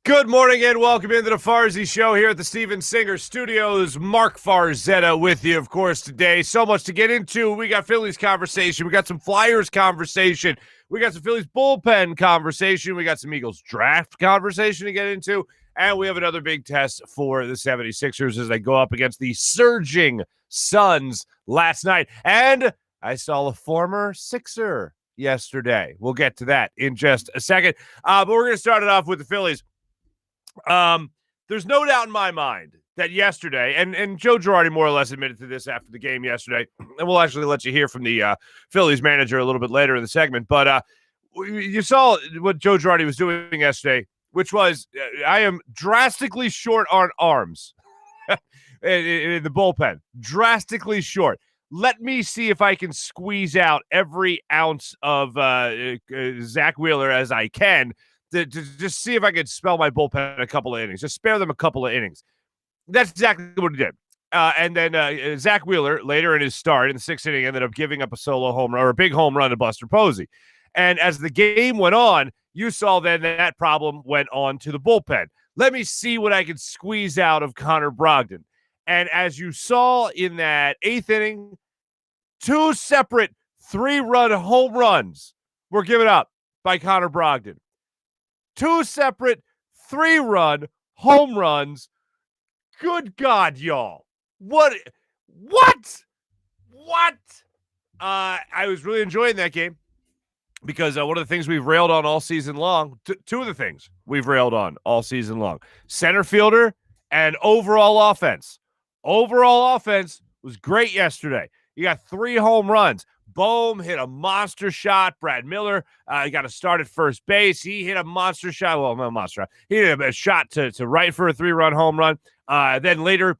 Good morning and welcome into the Farzy Show here at the Steven Singer Studios. Marc Farzetta with you, of course, today. So much to get into. We got Phillies conversation. We got some Flyers conversation. We got some Phillies bullpen conversation. We got some Eagles draft conversation to get into. And we have another big test for the 76ers as they go up against the surging Suns last night. And I saw a former Sixer yesterday. We'll get to that in just a second. But we're going to start it off with the Phillies. There's no doubt in my mind that yesterday, and Joe Girardi more or less admitted to this after the game yesterday, and we'll actually let you hear from the Phillies manager a little bit later in the segment, but you saw what Joe Girardi was doing yesterday, which was, I am drastically short on arms in the bullpen. Drastically short. Let me see if I can squeeze out every ounce of Zach Wheeler as I can to just see if I could spell my bullpen a couple of innings. Just spare them a couple of innings. That's exactly what he did. And then Zach Wheeler, later in his start in the sixth inning, ended up giving up a solo home run or a big home run to Buster Posey. And as the game went on, you saw then that problem went on to the bullpen. Let me see what I can squeeze out of Connor Brogdon. And as you saw in that eighth inning, two separate 3-run home runs were given up by Connor Brogdon. Two separate 3-run home runs. Good God, y'all. What? I was really enjoying that game because one of the things we've railed on all season long, two of the things we've railed on all season long, center fielder and overall offense. Overall offense was great yesterday. You got 3 home runs. Bohm hit a monster shot. Brad Miller got a start at first base. He hit a monster shot. Well, not a monster shot. He hit a shot to right for a 3-run home run. Then later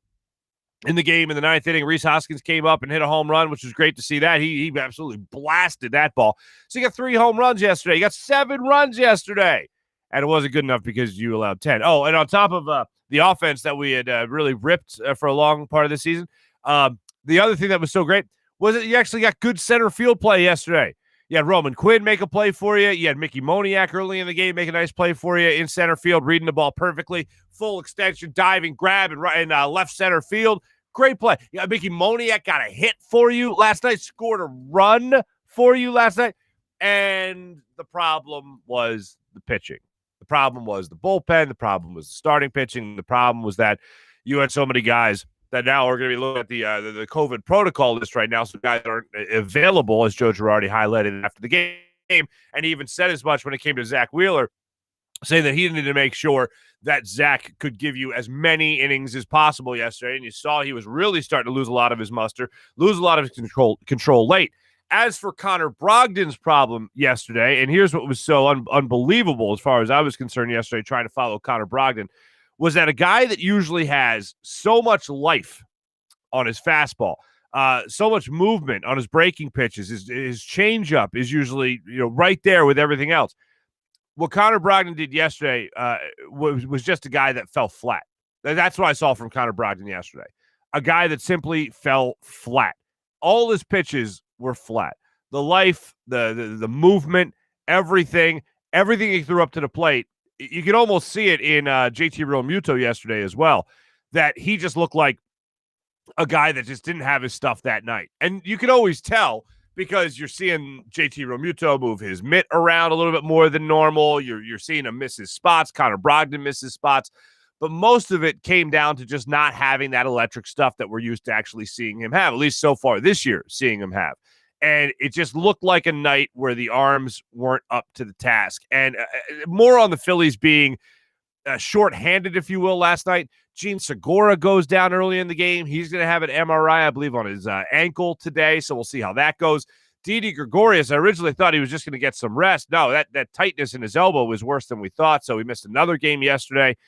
in the game, in the 9th inning, Rhys Hoskins came up and hit a home run, which was great to see that. He absolutely blasted that ball. So you got 3 home runs yesterday. You got 7 runs yesterday. And it wasn't good enough because you allowed 10. Oh, and on top of the offense that we had really ripped for a long part of the season, the other thing that was so great was that you actually got good center field play yesterday. You had Roman Quinn make a play for you. You had Mickey Moniak early in the game make a nice play for you in center field, reading the ball perfectly. Full extension, diving, grab, and right in left center field. Great play. You got Mickey Moniak got a hit for you last night, scored a run for you last night. And the problem was the pitching. The problem was the bullpen. The problem was the starting pitching. The problem was that you had so many guys that now are going to be looking at the COVID protocol list right now. So guys aren't available, as Joe Girardi highlighted after the game. And he even said as much when it came to Zach Wheeler, saying that he needed to make sure that Zach could give you as many innings as possible yesterday. And you saw he was really starting to lose a lot of his muster, lose a lot of his control late. As for Connor Brogdon's problem yesterday, and here's what was so unbelievable as far as I was concerned yesterday trying to follow Connor Brogdon, was that a guy that usually has so much life on his fastball, so much movement on his breaking pitches, his changeup is usually right there with everything else. What Connor Brogdon did yesterday was just a guy that fell flat. That's what I saw from Connor Brogdon yesterday. A guy that simply fell flat. All his pitches were flat. The life, the movement, everything he threw up to the plate. You could almost see it in JT Realmuto yesterday as well, that he just looked like a guy that just didn't have his stuff that night. And you can always tell because you're seeing JT Realmuto move his mitt around a little bit more than normal. You're seeing him miss his spots. Connor Brogdon misses spots. But most of it came down to just not having that electric stuff that we're used to actually seeing him have, at least so far this year, seeing him have. And it just looked like a night where the arms weren't up to the task. And more on the Phillies being short-handed, if you will, last night. Gene Segura goes down early in the game. He's going to have an MRI, I believe, on his ankle today, so we'll see how that goes. Didi Gregorius, I originally thought he was just going to get some rest. No, that tightness in his elbow was worse than we thought, so he missed another game yesterday.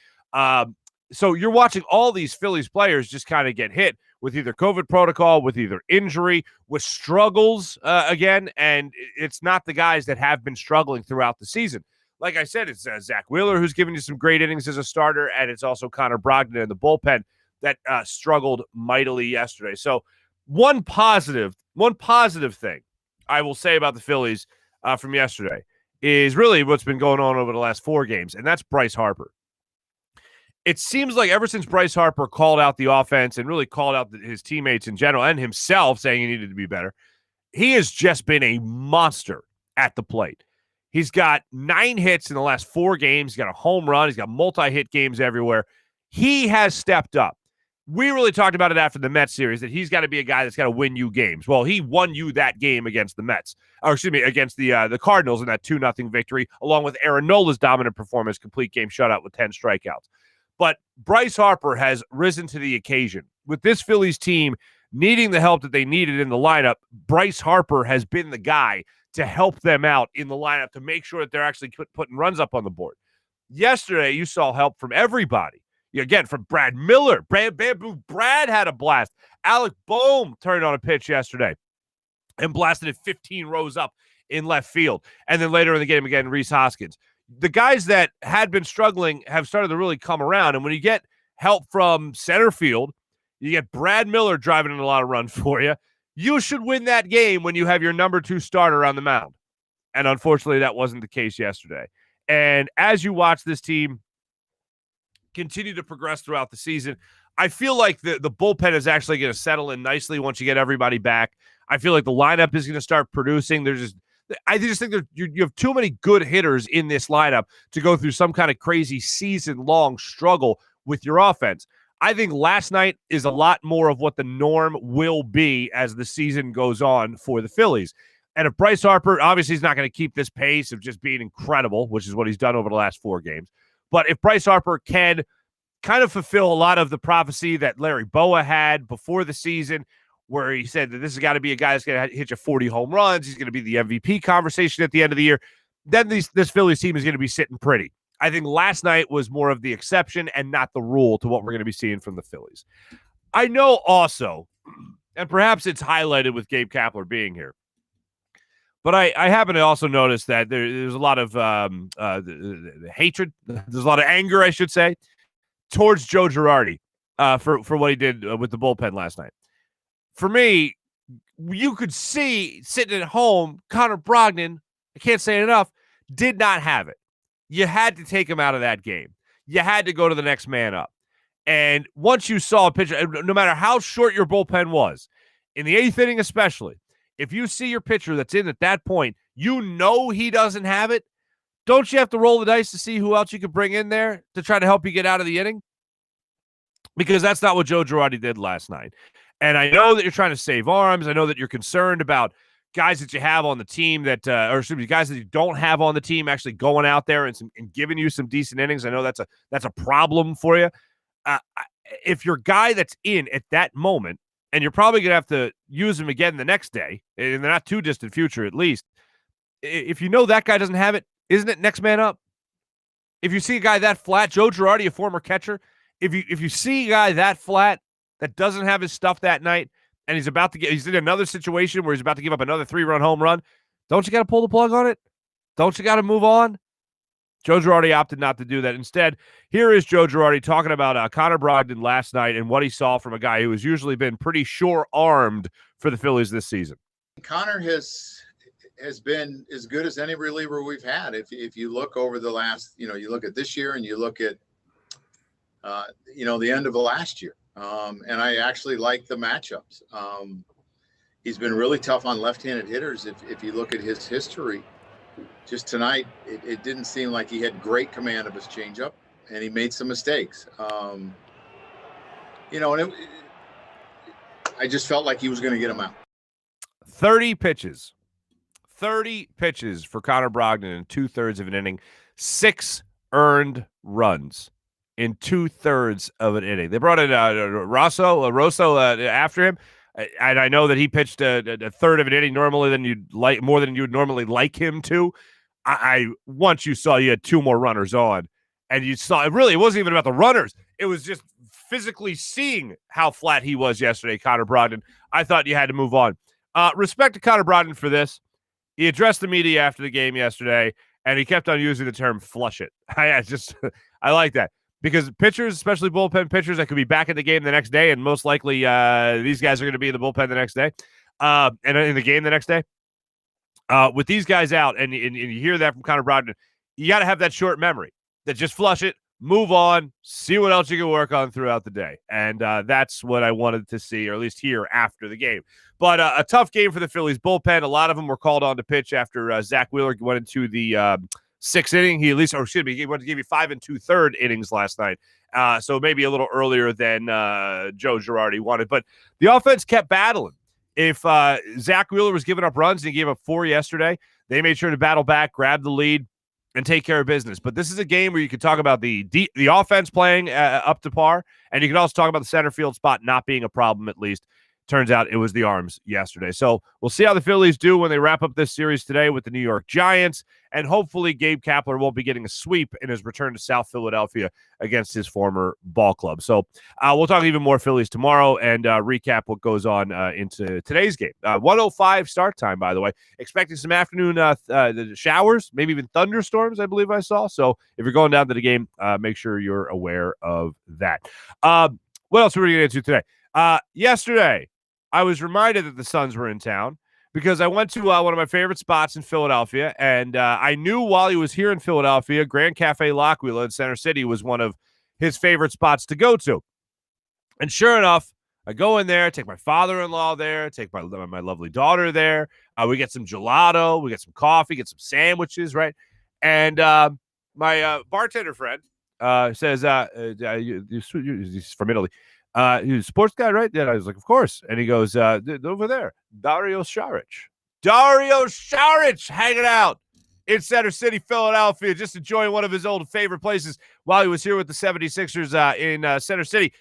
So you're watching all these Phillies players just kind of get hit with either COVID protocol, with either injury, with struggles again, and it's not the guys that have been struggling throughout the season. Like I said, it's Zach Wheeler who's giving you some great innings as a starter, and it's also Connor Brogdon in the bullpen that struggled mightily yesterday. So one positive thing I will say about the Phillies from yesterday is really what's been going on over the last 4 games, and that's Bryce Harper. it seems like ever since Bryce Harper called out the offense and really called out his teammates in general and himself saying he needed to be better, he has just been a monster at the plate. He's got 9 hits in the last 4 games. He's got a home run. He's got multi-hit games everywhere. He has stepped up. We really talked about it after the Mets series that he's got to be a guy that's got to win you games. Well, he won you that game against the Mets, or excuse me, against the Cardinals in that 2-0 victory, along with Aaron Nola's dominant performance, complete game shutout with 10 strikeouts. But Bryce Harper has risen to the occasion. With this Phillies team needing the help that they needed in the lineup, Bryce Harper has been the guy to help them out in the lineup to make sure that they're actually putting runs up on the board. Yesterday, you saw help from everybody. Again, from Brad Miller. Brad had a blast. Alec Boehm turned on a pitch yesterday and blasted it 15 rows up in left field. And then later in the game, again, Rhys Hoskins. The guys that had been struggling have started to really come around. And when you get help from center field, you get Brad Miller driving in a lot of runs for you. You should win that game when you have your number 2 starter on the mound. And unfortunately, that wasn't the case yesterday. And as you watch this team continue to progress throughout the season, I feel like the bullpen is actually going to settle in nicely once you get everybody back. I feel like the lineup is going to start producing. I just think you have too many good hitters in this lineup to go through some kind of crazy season-long struggle with your offense. I think last night is a lot more of what the norm will be as the season goes on for the Phillies. And if Bryce Harper, obviously he's not going to keep this pace of just being incredible, which is what he's done over the last 4 games. But if Bryce Harper can kind of fulfill a lot of the prophecy that Larry Boa had before the season, where he said that this has got to be a guy that's going to hit you 40 home runs, he's going to be the MVP conversation at the end of the year, then this Phillies team is going to be sitting pretty. I think last night was more of the exception and not the rule to what we're going to be seeing from the Phillies. I know also, and perhaps it's highlighted with Gabe Kapler being here, but I happen to also notice that there's a lot of hatred. There's a lot of anger, I should say, towards Joe Girardi for what he did with the bullpen last night. For me, you could see sitting at home, Connor Brogdon, I can't say it enough, did not have it. You had to take him out of that game. You had to go to the next man up. And once you saw a pitcher, no matter how short your bullpen was, in the 8th inning especially, if you see your pitcher that's in at that point, you know he doesn't have it, don't you have to roll the dice to see who else you could bring in there to try to help you get out of the inning? Because that's not what Joe Girardi did last night. And I know that you're trying to save arms. I know that you're concerned about guys that you have on the team that, or excuse me, guys that you don't have on the team actually going out there and giving you some decent innings. I know that's a problem for you. If your guy that's in at that moment, and you're probably going to have to use him again the next day, in the not too distant future at least, if you know that guy doesn't have it, isn't it next man up? If you see a guy that flat, Joe Girardi, a former catcher, if you see a guy that flat that doesn't have his stuff that night, and he's in another situation where he's about to give up another 3-run home run, don't you got to pull the plug on it? Don't you got to move on? Joe Girardi opted not to do that. Instead, here is Joe Girardi talking about Connor Brogdon last night and what he saw from a guy who has usually been pretty sure-armed for the Phillies this season. Connor has been as good as any reliever we've had. If you look over the last, you look at this year and you look at, the end of the last year. And I actually like the matchups. He's been really tough on left-handed hitters. If you look at his history, just tonight, it didn't seem like he had great command of his changeup, and he made some mistakes. And I just felt like he was going to get him out. 30 pitches for Connor Brogdon in 2/3 of an inning, 6 earned runs in 2/3 of an inning. They brought in Rosso after him, and I know that he pitched a third of an inning more than you'd normally like him to. Once you saw you had 2 more runners on, and you saw it wasn't even about the runners. It was just physically seeing how flat he was yesterday, Connor Brogdon. I thought you had to move on. Respect to Connor Brogdon for this. He addressed the media after the game yesterday, and he kept on using the term "flush it." I like that. Because pitchers, especially bullpen pitchers, that could be back in the game the next day, and most likely these guys are going to be in the bullpen the next day, and in the game the next day. With these guys out, and you hear that from Connor Brogdon, you got to have that short memory that just flush it, move on, see what else you can work on throughout the day. And that's what I wanted to see, or at least hear after the game. But a tough game for the Phillies bullpen. A lot of them were called on to pitch after Zach Wheeler went into the sixth inning. He went to give you 5 2/3 innings last night. So maybe a little earlier than Joe Girardi wanted. But the offense kept battling. If Zach Wheeler was giving up runs and he gave up 4 yesterday, they made sure to battle back, grab the lead, and take care of business. But this is a game where you could talk about the offense playing up to par, and you can also talk about the center field spot not being a problem, at least. Turns out it was the arms yesterday. So we'll see how the Phillies do when they wrap up this series today with the New York Giants. And hopefully Gabe Kapler won't be getting a sweep in his return to South Philadelphia against his former ball club. So we'll talk even more Phillies tomorrow and recap what goes on into today's game. 1:05 start time, by the way. Expecting some afternoon showers, maybe even thunderstorms, I believe I saw. So if you're going down to the game, make sure you're aware of that. What else are we going to get into today? Yesterday, I was reminded that the Suns were in town because I went to one of my favorite spots in Philadelphia, and I knew while he was here in Philadelphia, Grand Cafe L'Aquila in Center City was one of his favorite spots to go to. And sure enough, I go in there, take my father-in-law there, take my lovely daughter there. We get some gelato, we get some coffee, get some sandwiches, right? And my bartender friend says, he's from Italy. He's a sports guy, right? Yeah, I was like, of course. And he goes, over there, Dario Saric. Dario Saric hanging out in Center City, Philadelphia, just enjoying one of his old favorite places while he was here with the 76ers in Center City.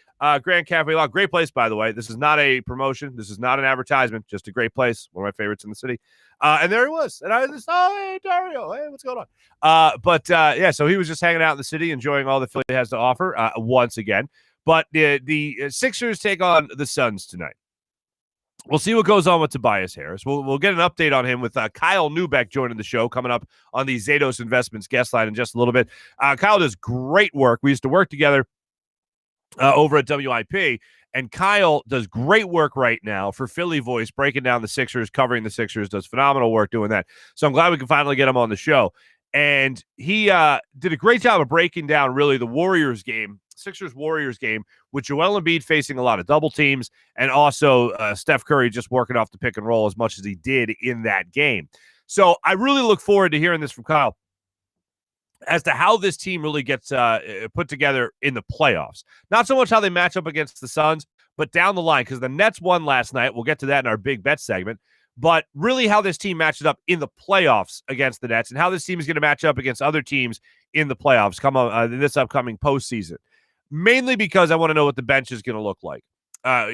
Grand Cafe Law, great place, by the way. This is not a promotion. This is not an advertisement. Just a great place. One of my favorites in the city. And there he was. And I was just, oh, hey, Dario. Hey, what's going on? Yeah, so he was just hanging out in the city, enjoying all the Philly has to offer once again. But the Sixers take on the Suns tonight. We'll see what goes on with Tobias Harris. We'll get an update on him with Kyle Neubeck joining the show coming up on the Zatos Investments guest line in just a little bit. Kyle does great work. We used to work together over at WIP, and Kyle does great work right now for Philly Voice, breaking down the Sixers, covering the Sixers, does phenomenal work doing that. So I'm glad we can finally get him on the show. And he did a great job of breaking down really the Warriors game, Sixers-Warriors game, with Joel Embiid facing a lot of double teams, and also Steph Curry just working off the pick and roll as much as he did in that game. So I really look forward to hearing this from Kyle as to how this team really gets put together in the playoffs. Not so much how they match up against the Suns, but down the line, because the Nets won last night. We'll get to that in our big bet segment. But really how this team matches up in the playoffs against the Nets and how this team is going to match up against other teams in the playoffs in this upcoming postseason. Mainly because I want to know what the bench is going to look like.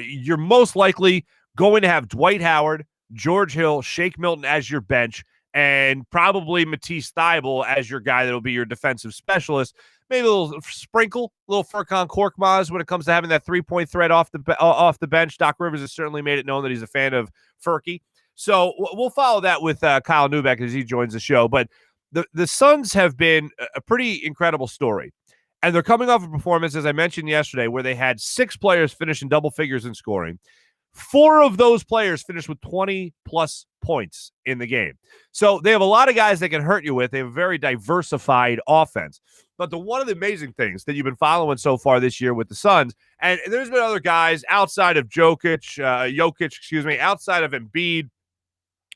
You're most likely going to have Dwight Howard, George Hill, Shake Milton as your bench, and probably Matisse Thybulle as your guy that will be your defensive specialist. Maybe a little sprinkle, a little Furkan Korkmaz when it comes to having that three-point threat off the bench. Doc Rivers has certainly made it known that he's a fan of Furky. So we'll follow that with Kyle Neubeck as he joins the show. But the Suns have been a pretty incredible story. And they're coming off a performance, as I mentioned yesterday, where they had 6 players finish in double figures in scoring. 4 of those players finished with 20-plus points in the game. So they have a lot of guys they can hurt you with. They have a very diversified offense. But one of the amazing things that you've been following so far this year with the Suns, and there's been other guys outside of Jokic, outside of Embiid,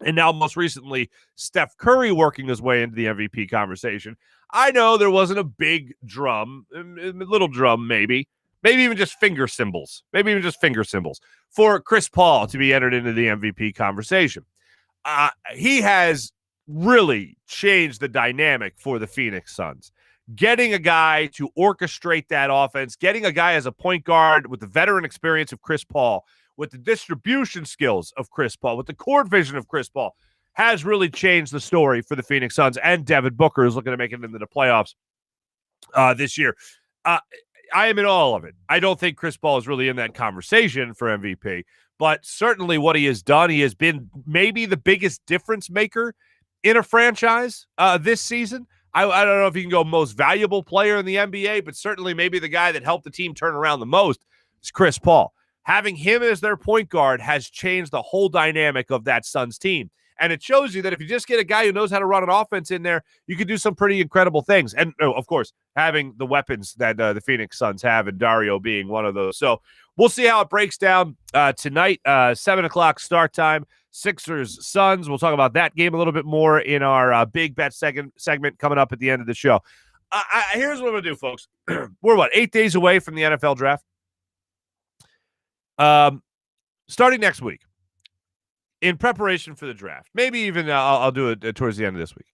and now most recently Steph Curry working his way into the MVP conversation. I know there wasn't a big drum, a little drum maybe even just finger cymbals, for Chris Paul to be entered into the MVP conversation. He has really changed the dynamic for the Phoenix Suns. Getting a guy to orchestrate that offense, getting a guy as a point guard with the veteran experience of Chris Paul, with the distribution skills of Chris Paul, with the court vision of Chris Paul, has really changed the story for the Phoenix Suns. And Devin Booker is looking to make it into the playoffs this year. I am in all of it. I don't think Chris Paul is really in that conversation for MVP, but certainly what he has done, he has been maybe the biggest difference maker in a franchise this season. I don't know if you can go most valuable player in the NBA, but certainly maybe the guy that helped the team turn around the most is Chris Paul. Having him as their point guard has changed the whole dynamic of that Suns team. And it shows you that if you just get a guy who knows how to run an offense in there, you can do some pretty incredible things. And, of course, having the weapons that the Phoenix Suns have, and Dario being one of those. So we'll see how it breaks down tonight, 7 o'clock start time. Sixers, Suns. We'll talk about that game a little bit more in our big bet segment coming up at the end of the show. Here's what I'm going to do, folks. We're, 8 days away from the NFL draft? Starting next week, in preparation for the draft. Maybe even I'll do it towards the end of this week.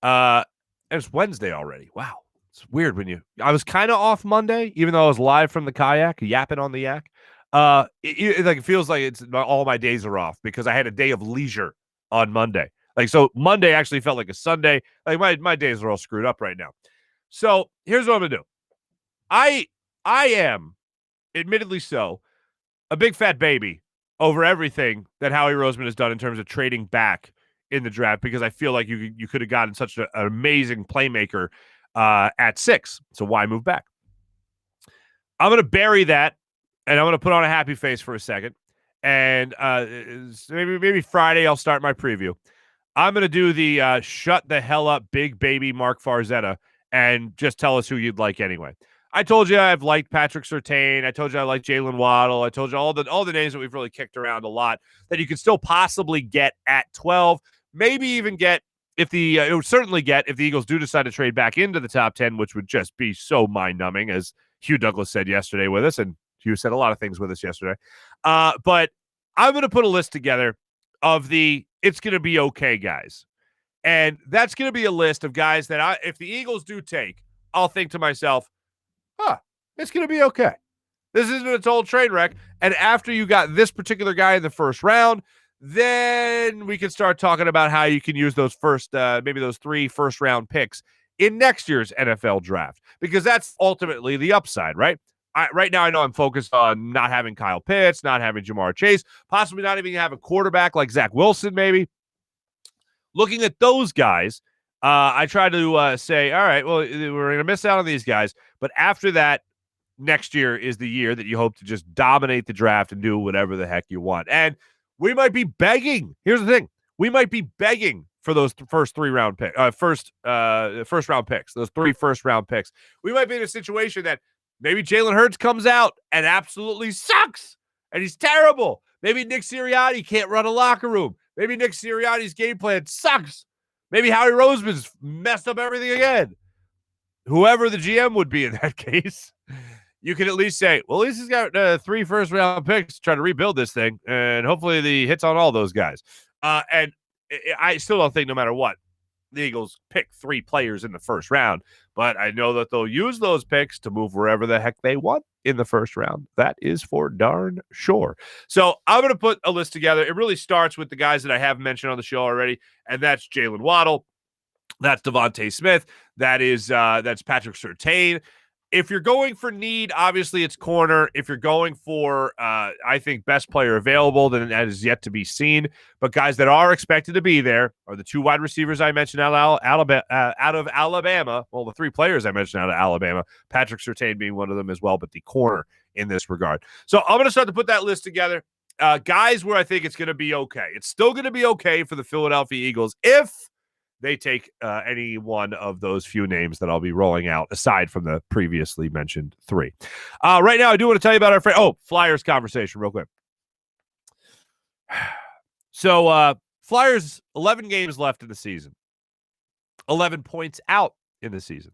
And it's Wednesday already. Wow. It's weird I was kind of off Monday, even though I was live from the kayak, yapping on the yak. It feels like all my days are off because I had a day of leisure on Monday. So Monday actually felt like a Sunday. My days are all screwed up right now. So here's what I'm gonna do. I am, admittedly so, a big fat baby over everything that Howie Roseman has done in terms of trading back in the draft, because I feel like you could have gotten such an amazing playmaker at 6. So why move back? I'm gonna bury that. And I'm going to put on a happy face for a second. And maybe Friday I'll start my preview. I'm going to do the shut the hell up big baby Marc Farzetta and just tell us who you'd like anyway. I told you I've liked Patrick Surtain. I told you I like Jalen Waddle. I told you all the names that we've really kicked around a lot that you could still possibly get at 12. Maybe even get it would certainly get if the Eagles do decide to trade back into the top 10, which would just be so mind-numbing, as Hugh Douglas said yesterday with us, and Hugh said a lot of things with us yesterday. But I'm going to put a list together of it's going to be okay guys. And that's going to be a list of guys that if the Eagles do take, I'll think to myself, it's going to be okay. This isn't a total train wreck. And after you got this particular guy in the first round, then we can start talking about how you can use those maybe those 3 first-round picks in next year's NFL draft, because that's ultimately the upside, right? Right now, I know I'm focused on not having Kyle Pitts, not having Jamar Chase, possibly not even have a quarterback like Zach Wilson, maybe. Looking at those guys, I try to say, all right, well, we're going to miss out on these guys. But after that, next year is the year that you hope to just dominate the draft and do whatever the heck you want. And we might be begging. Here's the thing. We might be begging for those first round picks, those 3 first-round picks. We might be in a situation that maybe Jalen Hurts comes out and absolutely sucks, and he's terrible. Maybe Nick Sirianni can't run a locker room. Maybe Nick Sirianni's game plan sucks. Maybe Howie Roseman's messed up everything again. Whoever the GM would be in that case, you can at least say, well, at least he's got 3 first-round picks to try to rebuild this thing, and hopefully he hits on all those guys. And I still don't think, no matter what, the Eagles pick 3 players in the first round, but I know that they'll use those picks to move wherever the heck they want in the first round. That is for darn sure. So I'm going to put a list together. It really starts with the guys that I have mentioned on the show already, and that's Jalen Waddle, that's Devontae Smith, that's Patrick Surtain. If you're going for need, obviously it's corner. If you're going for, I think, best player available, then that is yet to be seen. But guys that are expected to be there are the 2 wide receivers I mentioned out of Alabama. Well, the 3 players I mentioned out of Alabama, Patrick Surtain being one of them as well, but the corner in this regard. So I'm going to start to put that list together. Guys where I think it's going to be okay. It's still going to be okay for the Philadelphia Eagles if they take any one of those few names that I'll be rolling out, aside from the previously mentioned 3. Right now, I do want to tell you about our friend. Flyers conversation real quick. So, Flyers, 11 games left in the season. 11 points out in the season.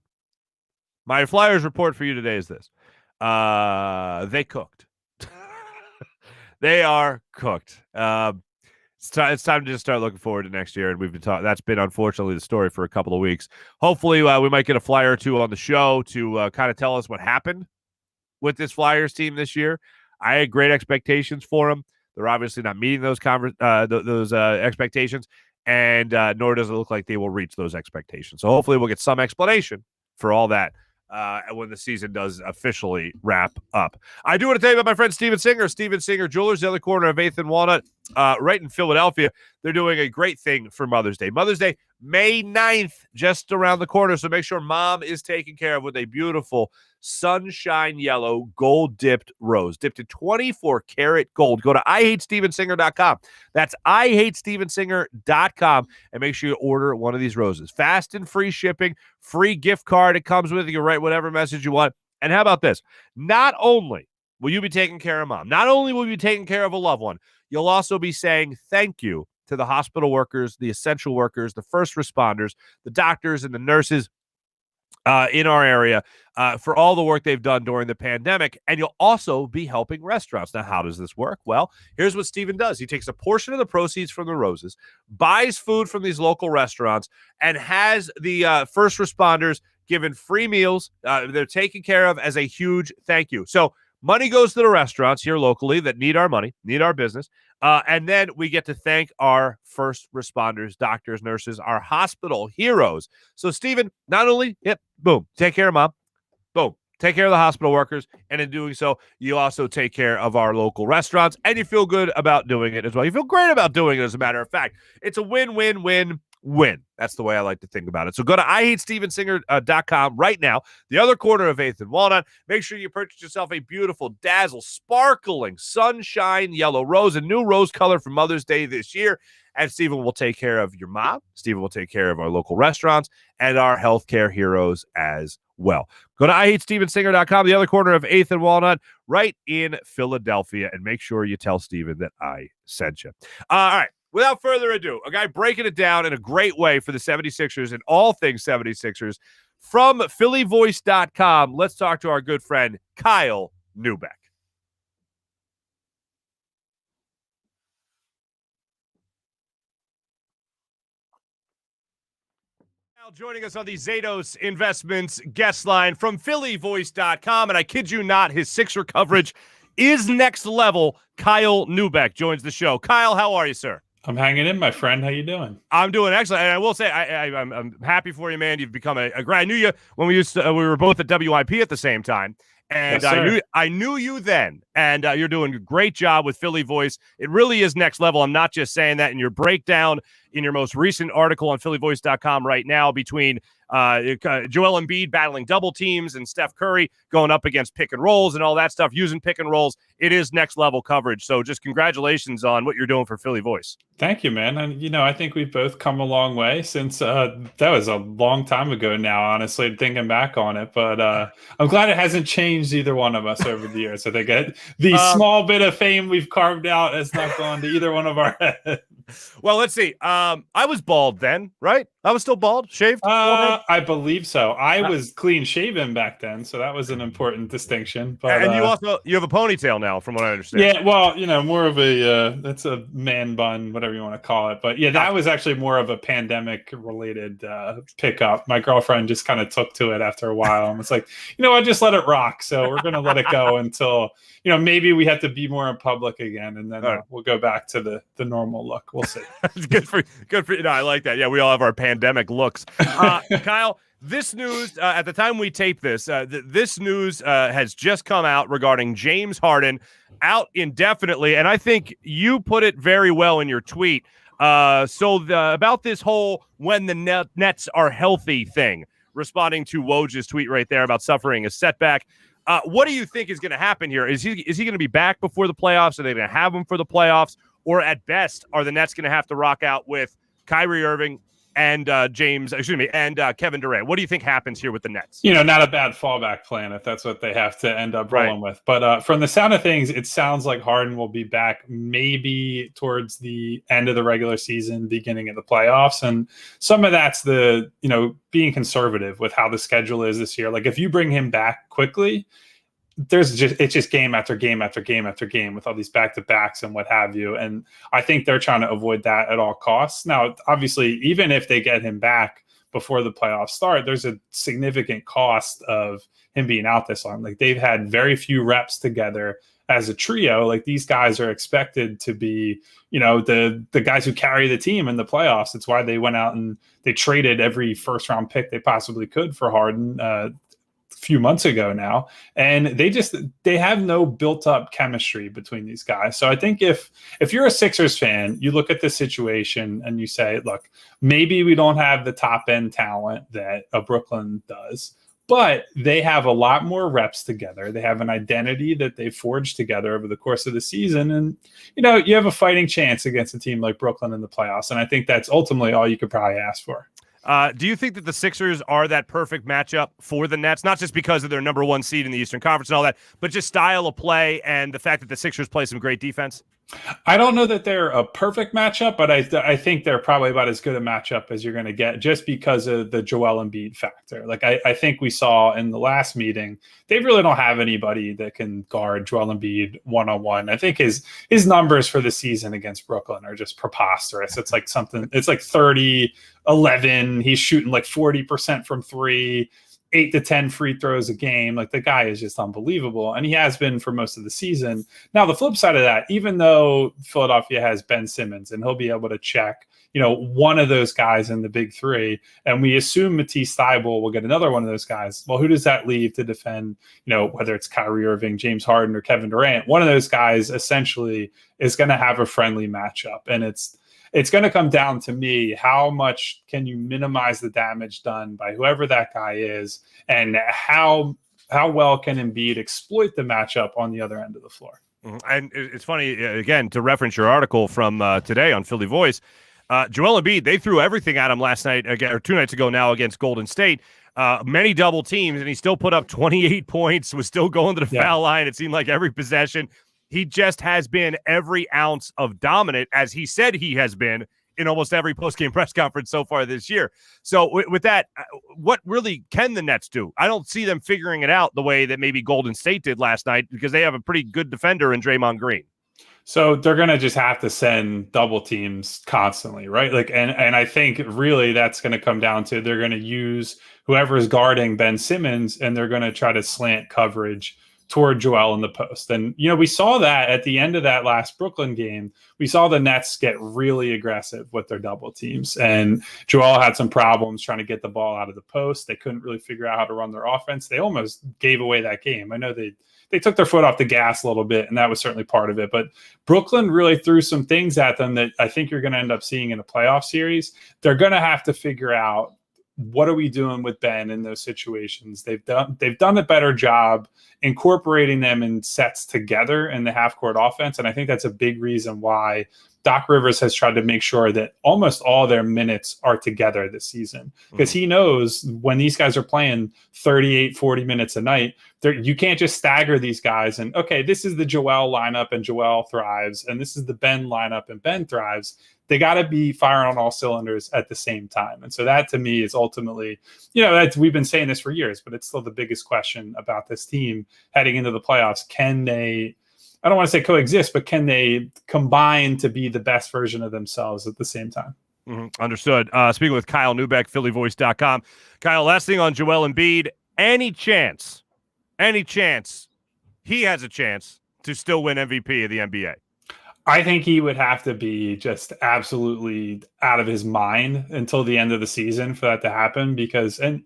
My Flyers report for you today is this. They cooked. They are cooked. It's time to just start looking forward to next year, and we've been talking. That's been unfortunately the story for a couple of weeks. Hopefully, we might get a Flyer or 2 on the show to kind of tell us what happened with this Flyers team this year. I had great expectations for them. They're obviously not meeting those expectations, and nor does it look like they will reach those expectations. So hopefully, we'll get some explanation for all that when the season does officially wrap up. I do want to tell you about my friend Steven Singer Jewelers, the other corner of 8th and Walnut, right in Philadelphia. they're doing a great thing for Mother's Day. Mother's Day, May 9th, just around the corner. So make sure mom is taken care of with a beautiful sunshine yellow gold-dipped rose, dipped in 24-karat gold. Go to IHateStevenSinger.com. That's IHateStevenSinger.com, and make sure you order one of these roses. Fast and free shipping, free gift card. It comes with you. Write whatever message you want. And how about this? Not only will you be taking care of mom, not only will you be taking care of a loved one, you'll also be saying thank you to the hospital workers, the essential workers, the first responders, the doctors and the nurses in our area for all the work they've done during the pandemic. And you'll also be helping restaurants. Now, how does this work? Well, here's what Steven does. He takes a portion of the proceeds from the roses, buys food from these local restaurants, and has the first responders given free meals. They're taken care of as a huge thank you. So money goes to the restaurants here locally that need our money, need our business. And then we get to thank our first responders, doctors, nurses, our hospital heroes. So, Steven, not only, boom, take care of mom, boom, take care of the hospital workers. And in doing so, you also take care of our local restaurants, and you feel good about doing it as well. You feel great about doing it, as a matter of fact. It's a win-win-win-win. That's the way I like to think about it. So go to IHateStevenSinger.com right now, the other corner of 8th and Walnut. Make sure you purchase yourself a beautiful, dazzle, sparkling, sunshine yellow rose, a new rose color for Mother's Day this year. And Steven will take care of your mom. Steven will take care of our local restaurants and our healthcare heroes as well. Go to IHateStevenSinger.com, the other corner of 8th and Walnut, right in Philadelphia. And make sure you tell Steven that I sent you. All right. Without further ado, a guy breaking it down in a great way for the 76ers and all things 76ers from PhillyVoice.com. Let's talk to our good friend, Kyle Neubeck. Now joining us on the Zatos Investments guest line from PhillyVoice.com, and I kid you not, his Sixer coverage is next level. Kyle Neubeck joins the show. Kyle, how are you, sir? I'm hanging in, my friend. How you doing? I'm doing excellent, and I will say I'm happy for you, man. You've become a great. I knew you when we were both at WIP at the same time, and yes, I knew you then, and you're doing a great job with Philly Voice. It really is next level. I'm not just saying that in your breakdown in your most recent article on PhillyVoice.com right now between Joel Embiid battling double teams and Steph Curry going up against pick and rolls and all that stuff, using pick and rolls. It is next level coverage. So just congratulations on what you're doing for Philly Voice. Thank you, man. And, I think we've both come a long way since that was a long time ago now, honestly, thinking back on it. But I'm glad it hasn't changed either one of us over the years. I think the small bit of fame we've carved out has not gone to either one of our heads. Well, let's see. I was bald then, right? I was still bald, shaved? I believe so. I was clean shaven back then, so that was an important distinction. But and you have a ponytail now, from what I understand. Yeah, well, more of a that's a man bun, whatever you want to call it. But yeah, that was actually more of a pandemic related pickup. My girlfriend just kind of took to it after a while and was like, I just let it rock. So we're gonna let it go until maybe we have to be more in public again, and then we'll go back to the normal look. We'll see. good for you. No, I like that. Yeah, we all have our pandemic looks. Kyle, this news at the time we tape this, this news has just come out regarding James Harden out indefinitely, and I think you put it very well in your tweet. About this whole when the Nets are healthy thing, responding to Woj's tweet right there about suffering a setback. What do you think is going to happen here? Is he going to be back before the playoffs? Are they going to have him for the playoffs? Or at best, are the Nets going to have to rock out with Kyrie Irving and Kevin Durant? What do you think happens here with the Nets? Not a bad fallback plan if that's what they have to end up rolling with. But from the sound of things, it sounds like Harden will be back maybe towards the end of the regular season, beginning of the playoffs. And some of that's the, being conservative with how the schedule is this year. Like if you bring him back quickly, it's just game after game after game after game with all these back-to-backs and what have you. And I think they're trying to avoid that at all costs. Now, obviously, even if they get him back before the playoffs start, there's a significant cost of him being out this long. Like they've had very few reps together as a trio. Like these guys are expected to be, the guys who carry the team in the playoffs. It's why they went out and they traded every first-round pick they possibly could for Harden. few months ago now, and they have no built up chemistry between these guys. So I think if you're a Sixers fan, you look at the situation and you say, look, maybe we don't have the top end talent that a Brooklyn does, but they have a lot more reps together. They have an identity that they forged together over the course of the season. And, you have a fighting chance against a team like Brooklyn in the playoffs. And I think that's ultimately all you could probably ask for. Do you think that the Sixers are that perfect matchup for the Nets, not just because of their number one seed in the Eastern Conference and all that, but just style of play and the fact that the Sixers play some great defense? I don't know that they're a perfect matchup, but I think they're probably about as good a matchup as you're going to get just because of the Joel Embiid factor. Like I think we saw in the last meeting, they really don't have anybody that can guard Joel Embiid one-on-one. I think his numbers for the season against Brooklyn are just preposterous. It's like 30-11. He's shooting like 40% from three. 8 to 10 free throws a game. Like the guy is just unbelievable. And he has been for most of the season. Now, the flip side of that, even though Philadelphia has Ben Simmons and he'll be able to check, one of those guys in the big three, and we assume Matisse Thybulle will get another one of those guys. Well, who does that leave to defend, whether it's Kyrie Irving, James Harden, or Kevin Durant? One of those guys essentially is going to have a friendly matchup. And it's going to come down to me, how much can you minimize the damage done by whoever that guy is, and how well can Embiid exploit the matchup on the other end of the floor. And it's funny, again, to reference your article from today on Philly Voice, Joel Embiid, they threw everything at him last night, or 2 nights ago now against Golden State. Many double teams, and he still put up 28 points, was still going to the foul line. It seemed like every possession. He just has been every ounce of dominant, as he said he has been in almost every postgame press conference so far this year. So with that, what really can the Nets do? I don't see them figuring it out the way that maybe Golden State did last night, because they have a pretty good defender in Draymond Green. So they're going to just have to send double teams constantly, right? And I think really that's going to come down to, they're going to use whoever's guarding Ben Simmons, and they're going to try to slant coverage toward Joel in the post. And, we saw that at the end of that last Brooklyn game. We saw the Nets get really aggressive with their double teams, and Joel had some problems trying to get the ball out of the post. They couldn't really figure out how to run their offense. They almost gave away that game. I know they took their foot off the gas a little bit, and that was certainly part of it. But Brooklyn really threw some things at them that I think you're going to end up seeing in a playoff series. They're going to have to figure out, what are we doing with Ben in those situations? They've done a better job incorporating them in sets together in the half-court offense, and I think that's a big reason why Doc Rivers has tried to make sure that almost all their minutes are together this season, because he knows when these guys are playing 38, 40 minutes a night, you can't just stagger these guys and, okay, this is the Joel lineup and Joel thrives, and this is the Ben lineup and Ben thrives. They got to be firing on all cylinders at the same time. And so that, to me, is ultimately, we've been saying this for years, but it's still the biggest question about this team heading into the playoffs. Can they, I don't want to say coexist, but can they combine to be the best version of themselves at the same time? Understood. Speaking with Kyle Neubeck, PhillyVoice.com. Kyle, last thing on Joel Embiid, any chance he has a chance to still win MVP of the NBA? I think he would have to be just absolutely out of his mind until the end of the season for that to happen, because, and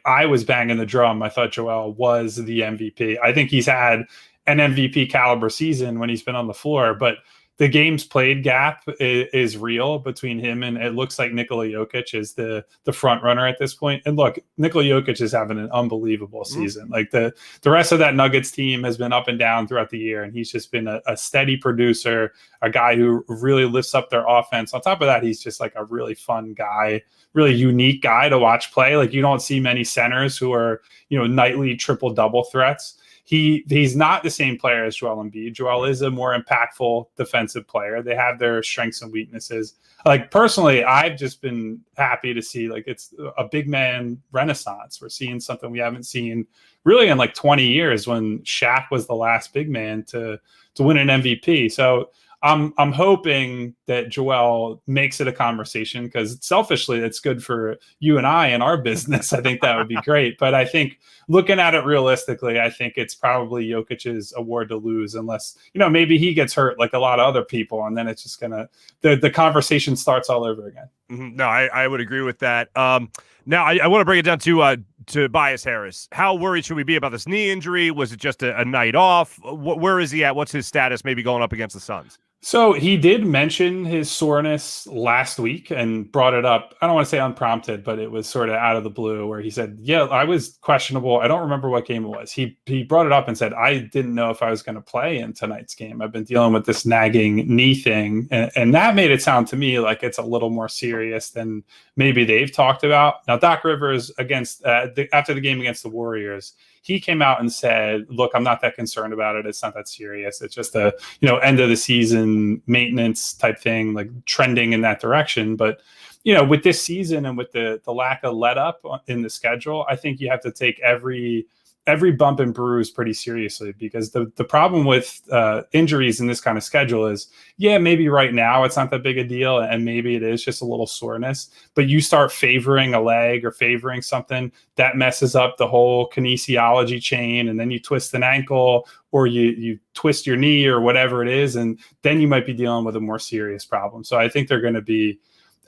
I was banging the drum. I thought Joel was the MVP. I think he's had an MVP caliber season when he's been on the floor, but the games played gap is real between him and, it looks like, Nikola Jokic is the front runner at this point. And look, Nikola Jokic is having an unbelievable season. Like the rest of that Nuggets team has been up and down throughout the year, and he's just been a steady producer, a guy who really lifts up their offense. On top of that, he's just like a really fun guy, really unique guy to watch play. Like, you don't see many centers who are, nightly triple-double threats. He's not the same player as Joel Embiid. Joel is a more impactful defensive player. They have their strengths and weaknesses. Like, personally, I've just been happy to see, like, it's a big man renaissance. We're seeing something we haven't seen really in like 20 years, when Shaq was the last big man to win an MVP. So I'm hoping that Joel makes it a conversation, because selfishly, it's good for you and I and our business. I think that would be great. But I think, looking at it realistically, I think it's probably Jokic's award to lose, unless, maybe he gets hurt like a lot of other people, and then it's just the conversation starts all over again. No, I would agree with that. Now I want to bring it down to to Bias Harris. How worried should we be about this knee injury? Was it just a night off? Where is he at? What's his status maybe going up against the Suns? So he did mention his soreness last week and brought it up. I don't want to say unprompted, but it was sort of out of the blue where he said, yeah, I was questionable. I don't remember what game it was. He brought it up and said, I didn't know if I was going to play in tonight's game. I've been dealing with this nagging knee thing. And that made it sound to me like it's a little more serious than maybe they've talked about. Now, Doc Rivers after the game against the Warriors, he came out and said, look, I'm not that concerned about it. It's not that serious. It's just a, end of the season maintenance type thing, like trending in that direction. But, with this season and with the lack of let up in the schedule, I think you have to take every bump and bruise pretty seriously, because the problem with injuries in this kind of schedule is, maybe right now it's not that big a deal, and maybe it is just a little soreness, but you start favoring a leg or favoring something that messes up the whole kinesiology chain, and then you twist an ankle or you twist your knee or whatever it is, and then you might be dealing with a more serious problem. So I think they're going to be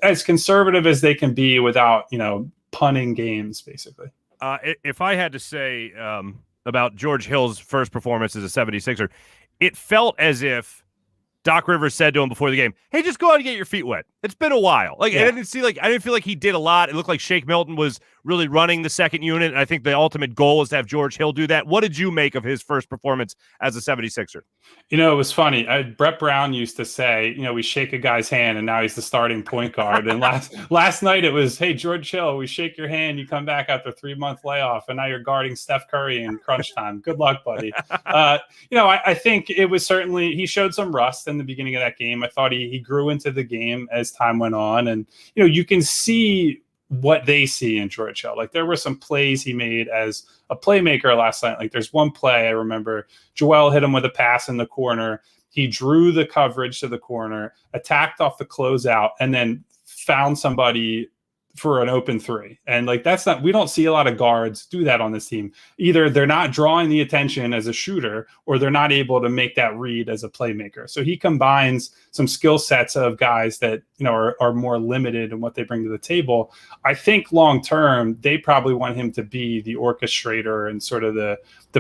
as conservative as they can be without, punning games, basically. If I had to say about George Hill's first performance as a 76er, it felt as if Doc Rivers said to him before the game, hey, just go out and get your feet wet. It's been a while. I didn't feel like he did a lot. It looked like Shake Milton was really running the second unit. And I think the ultimate goal is to have George Hill do that. What did you make of his first performance as a 76er? It was funny. Brett Brown used to say, we shake a guy's hand and now he's the starting point guard. And last night it was, hey, George Hill, we shake your hand. You come back after 3-month layoff and now you're guarding Steph Curry in crunch time. Good luck, buddy. I think it was certainly, he showed some rust in the beginning of that game. I thought he grew into the game as time went on. And, you can see what they see in George Hill. Like, there were some plays he made as a playmaker last night. Like, there's one play I remember, Joel hit him with a pass in the corner. He drew the coverage to the corner, attacked off the closeout, and then found somebody for an open three. And we don't see a lot of guards do that on this team. Either they're not drawing the attention as a shooter, or they're not able to make that read as a playmaker. So he combines some skill sets of guys that, are more limited in what they bring to the table. I think long-term, they probably want him to be the orchestrator and sort of the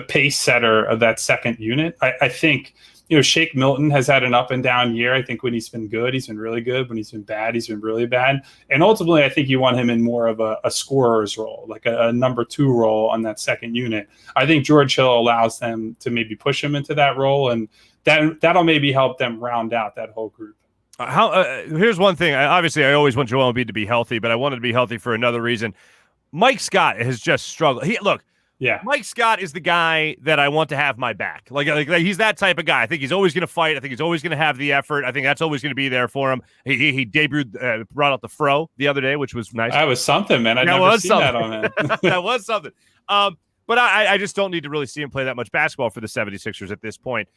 pace setter of that second unit. I think, Shake Milton has had an up and down year. I think when he's been good, he's been really good. When he's been bad, he's been really bad. And ultimately, I think you want him in more of a scorer's role, like a number 2 role on that second unit. I think George Hill allows them to maybe push him into that role, and that'll maybe help them round out that whole group. Here's one thing. Obviously, I always want Joel Embiid to be healthy, but I wanted to be healthy for another reason. Mike Scott has just struggled. Mike Scott is the guy that I want to have my back. Like he's that type of guy. I think he's always going to fight. I think he's always going to have the effort. I think that's always going to be there for him. He debuted, brought out the fro the other day, which was nice. That was something, man. I'd never seen that on him. That was something. But I just don't need to really see him play that much basketball for the 76ers at this point.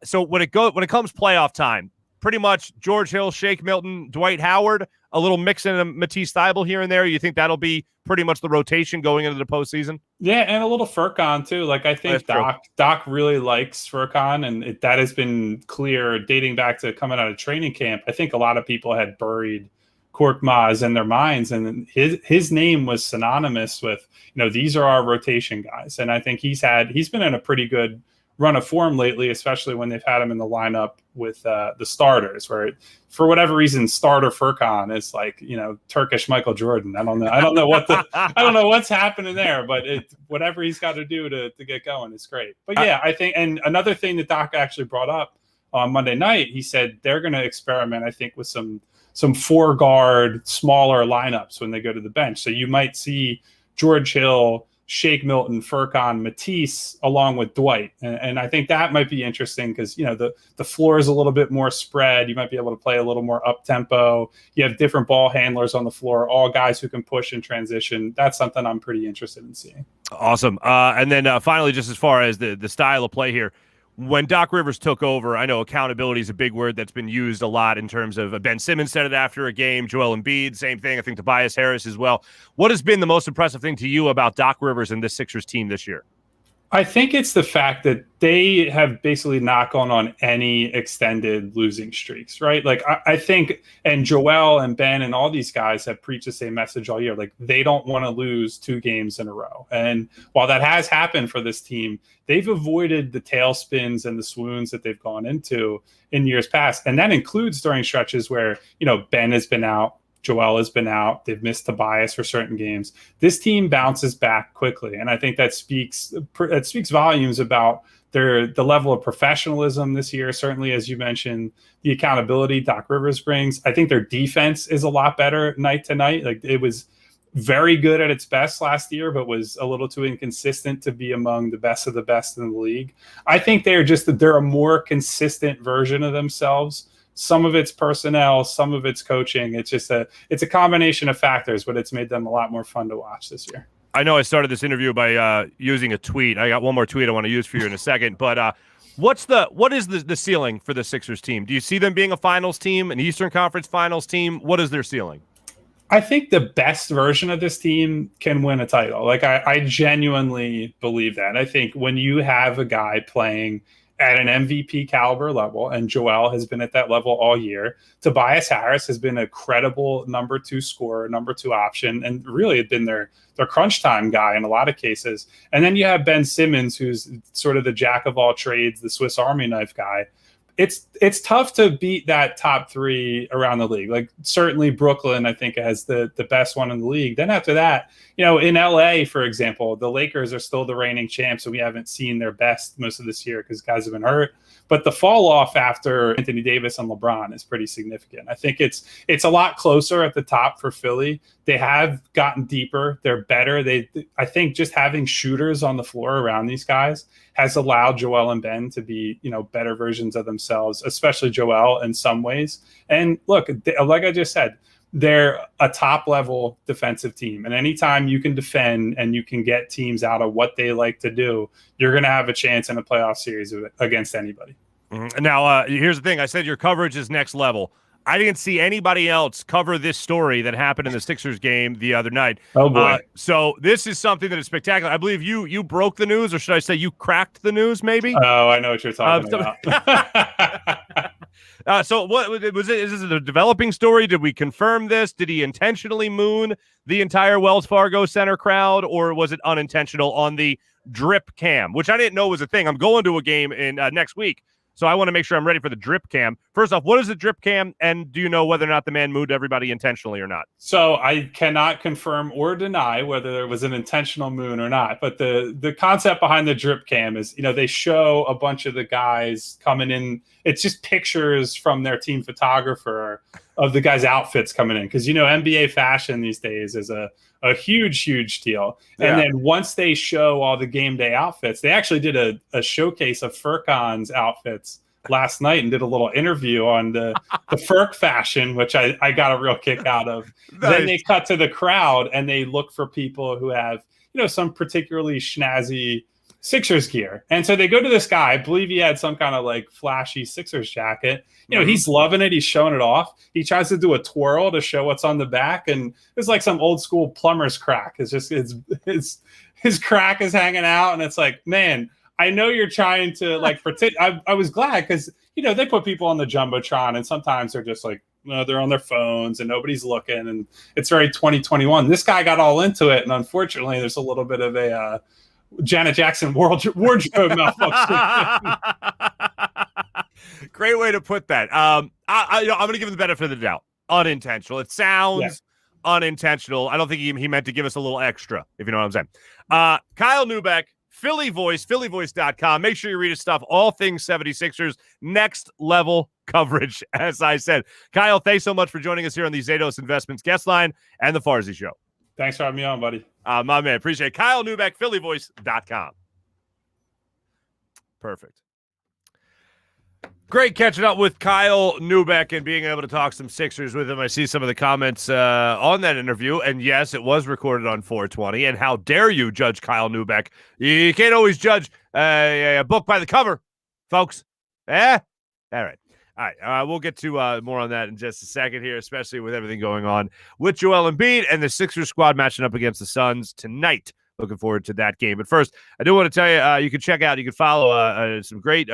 So when it comes playoff time, pretty much George Hill, Shake Milton, Dwight Howard, a little mix in a Matisse Thybulle here and there. You think that'll be pretty much the rotation going into the postseason? Yeah, and a little Furkan too. I think Doc really likes Furkan, and that has been clear dating back to coming out of training camp. I think a lot of people had buried Korkmaz in their minds, and his name was synonymous with, these are our rotation guys. And I think he's been in a pretty good run of form lately, especially when they've had him in the lineup with the starters, where for whatever reason, starter Furkan is like, Turkish Michael Jordan. I don't know I don't know what's happening there, but whatever he's got to do to get going is great. But yeah, I think, and another thing that Doc actually brought up on Monday night, he said they're going to experiment, I think, with some 4-guard smaller lineups when they go to the bench. So you might see George Hill, Shake Milton, Furkan, Matisse, along with Dwight. And I think that might be interesting because, the floor is a little bit more spread. You might be able to play a little more up-tempo. You have different ball handlers on the floor, all guys who can push and transition. That's something I'm pretty interested in seeing. Awesome. And then finally, just as far as the style of play here, when Doc Rivers took over, I know accountability is a big word that's been used a lot in terms of Ben Simmons said it after a game, Joel Embiid, same thing. I think Tobias Harris as well. What has been the most impressive thing to you about Doc Rivers and this Sixers team this year? I think it's the fact that they have basically not gone on any extended losing streaks, right? Like I think, and Joel and Ben and all these guys have preached the same message all year. Like they don't want to lose 2 games in a row. And while that has happened for this team, they've avoided the tailspins and the swoons that they've gone into in years past. And that includes during stretches where, Ben has been out, Joel has been out. They've missed Tobias for certain games. This team bounces back quickly, and I think that speaks volumes about the level of professionalism this year. Certainly, as you mentioned, the accountability Doc Rivers brings. I think their defense is a lot better night to night. Like it was very good at its best last year, but was a little too inconsistent to be among the best of the best in the league. I think they're a more consistent version of themselves. Some of it's personnel, some of it's coaching. It's a combination of factors, but it's made them a lot more fun to watch this year. I know I started this interview by using a tweet. I got one more tweet I want to use for you in a second, but what is the ceiling for the Sixers team? Do you see them being a finals team, an Eastern Conference finals team? What is their ceiling? I think the best version of this team can win a title. Like I genuinely believe that. I think when you have a guy playing at an MVP caliber level, and Joel has been at that level all year. Tobias Harris has been a credible number 2 scorer, number 2 option, and really had been their crunch time guy in a lot of cases. And then you have Ben Simmons, who's sort of the jack of all trades, the Swiss Army knife guy. It's tough to beat that top 3 around the league. Like certainly Brooklyn, I think, has the best one in the league. Then after that, in LA, for example, the Lakers are still the reigning champs, and we haven't seen their best most of this year because guys have been hurt. But the fall off after Anthony Davis and LeBron is pretty significant. I think it's a lot closer at the top for Philly. They have gotten deeper. They're better. I think just having shooters on the floor around these guys has allowed Joel and Ben to be, better versions of themselves, especially Joel in some ways. And look, like I just said, they're a top-level defensive team. And anytime you can defend and you can get teams out of what they like to do, you're going to have a chance in a playoff series against anybody. Mm-hmm. Now, here's the thing. I said your coverage is next level. I didn't see anybody else cover this story that happened in the Sixers game the other night. Oh, boy. So this is something that is spectacular. I believe you broke the news, or should I say you cracked the news, maybe? Oh, I know what you're talking about. So what was it? Is this a developing story? Did we confirm this? Did he intentionally moon the entire Wells Fargo Center crowd, or was it unintentional on the drip cam, which I didn't know was a thing? I'm going to a game in next week, so I want to make sure I'm ready for the drip cam. First off, what is the drip cam, and do you know whether or not the man mooned everybody intentionally or not? So I cannot confirm or deny whether there was an intentional moon or not. But the concept behind the drip cam is, they show a bunch of the guys coming in. It's just pictures from their team photographer of the guys' outfits coming in. Because, NBA fashion these days is a huge, huge deal. Yeah. And then once they show all the game day outfits, they actually did a showcase of Furkan's outfits last night and did a little interview on the Furk fashion, which I got a real kick out of. Nice. Then they cut to the crowd and they look for people who have, some particularly snazzy Sixers gear. And so they go to this guy. I believe he had some kind of like flashy Sixers jacket. He's loving it. He's showing it off. He tries to do a twirl to show what's on the back. And it's like some old school plumber's crack. It's just, his crack is hanging out. And it's like, man, I know you're trying to like pretend. I was glad because, they put people on the Jumbotron and sometimes they're just like, they're on their phones and nobody's looking. And it's very 2021. This guy got all into it. And unfortunately, there's a little bit of a Janet Jackson wardrobe malfunction. Great way to put that. I'm going to give him the benefit of the doubt. Unintentional. It sounds unintentional. I don't think he meant to give us a little extra, if you know what I'm saying. Kyle Neubeck, Philly Voice, phillyvoice.com. Make sure you read his stuff. All things 76ers. Next level coverage, as I said. Kyle, thanks so much for joining us here on the Zatos Investments guest line and the Farzy Show. Thanks for having me on, buddy. My man, appreciate it. Kyle Neubeck, phillyvoice.com. Perfect. Great catching up with Kyle Neubeck and being able to talk some Sixers with him. I see some of the comments on that interview, and yes, it was recorded on 420. And how dare you judge Kyle Neubeck? You can't always judge a book by the cover, folks. All right. We'll get to more on that in just a second here, especially with everything going on with Joel Embiid and the Sixers squad matching up against the Suns tonight. looking forward to that game. But first, I do want to tell you, you can follow some great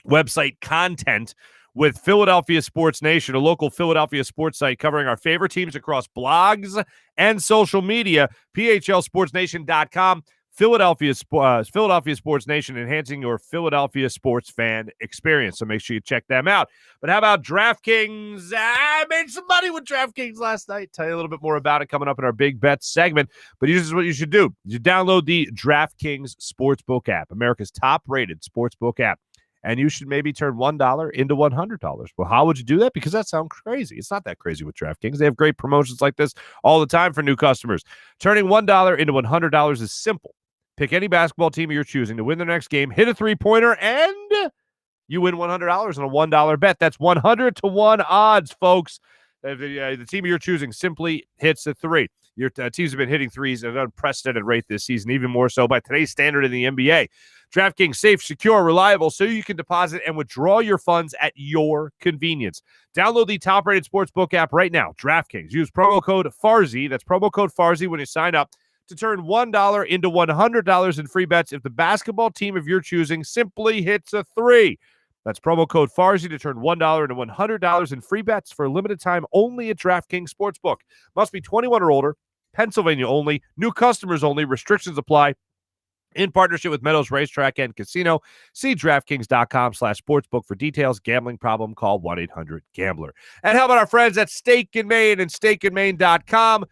website content with Philadelphia Sports Nation, a local Philadelphia sports site covering our favorite teams across blogs and social media. PHLSportsNation.com. Philadelphia Sports Nation, enhancing your Philadelphia sports fan experience. So make sure you check them out. But how about DraftKings? I made some money with DraftKings last night. Tell you a little bit more about it coming up in our Big Bet segment. But this is what you should do. You download the DraftKings Sportsbook app, America's top-rated sportsbook app. And you should maybe turn $1 into $100. Well, how would you do that? Because that sounds crazy. It's not that crazy with DraftKings. They have great promotions like this all the time for new customers. Turning $1 into $100 is simple. Pick any basketball team you're choosing to win the next game, hit a three-pointer, and you win $100 on a $1 bet. That's 100 to 1 odds, folks. The team you're choosing simply hits a three. Your teams have been hitting threes at an unprecedented rate this season, even more so by today's standard in the NBA. DraftKings, safe, secure, reliable, so you can deposit and withdraw your funds at your convenience. Download the top-rated sportsbook app right now, DraftKings. Use promo code Farzy, that's promo code Farzy when you sign up, to turn $1 into $100 in free bets if the basketball team of your choosing simply hits a three. That's promo code Farzy to turn $1 into $100 in free bets for a limited time only at DraftKings Sportsbook. Must be 21 or older, Pennsylvania only, new customers only, restrictions apply. In partnership with Meadows Racetrack and Casino. See DraftKings.com/sportsbook for details. Gambling problem, call 1-800-GAMBLER. And how about our friends at Steak and Maine and steakandmaine.com?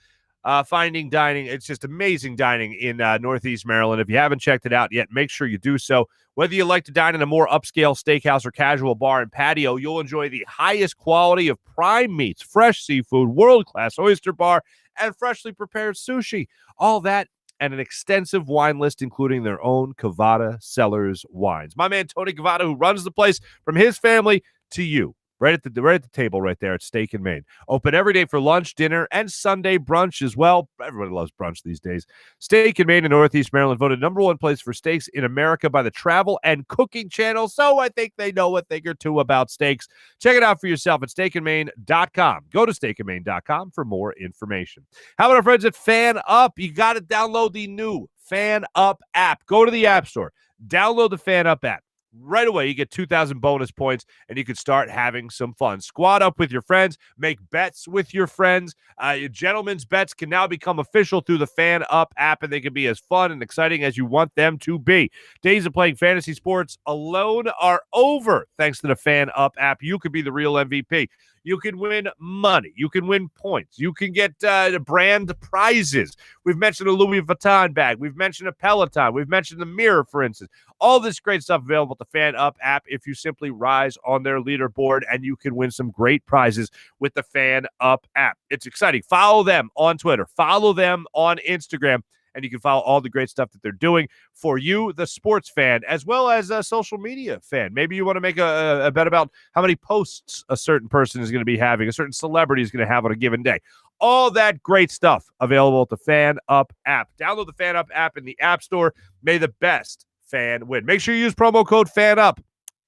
Finding dining. It's just amazing dining in Northeast Maryland. If you haven't checked it out yet, make sure you do so. Whether you like to dine in a more upscale steakhouse or casual bar and patio, you'll enjoy the highest quality of prime meats, fresh seafood, world-class oyster bar, and freshly prepared sushi. All that and an extensive wine list, including their own Cavada Cellars wines. My man Tony Cavada, who runs the place, from his family to you, right at the table right there at Steak and Maine. Open every day for lunch, dinner, and Sunday brunch as well. Everybody loves brunch these days. Steak and Maine in Northeast Maryland voted #1 place for steaks in America by the Travel and Cooking Channel, so I think they know a thing or two about steaks. Check it out for yourself at steakandmaine.com. Go to steakandmaine.com for more information. How about our friends at FanUp? You got to download the new FanUp app. Go to the App Store. Download the FanUp app. Right away, you get 2,000 bonus points, and you can start having some fun. Squad up with your friends. Make bets with your friends. Your gentlemen's bets can now become official through the FanUp app, and they can be as fun and exciting as you want them to be. Days of playing fantasy sports alone are over. Thanks to the FanUp app, you could be the real MVP. You can win money. You can win points. You can get brand prizes. We've mentioned a Louis Vuitton bag. We've mentioned a Peloton. We've mentioned the mirror, for instance. All this great stuff available at the FanUp app if you simply rise on their leaderboard, and you can win some great prizes with the FanUp app. It's exciting. Follow them on Twitter. Follow them on Instagram. And you can follow all the great stuff that they're doing for you, the sports fan, as well as a social media fan. Maybe you want to make a bet about how many posts a certain person is going to be having, a certain celebrity is going to have on a given day. All that great stuff available at the FanUp app. Download the FanUp app in the App Store. May the best fan win. Make sure you use promo code FANUP.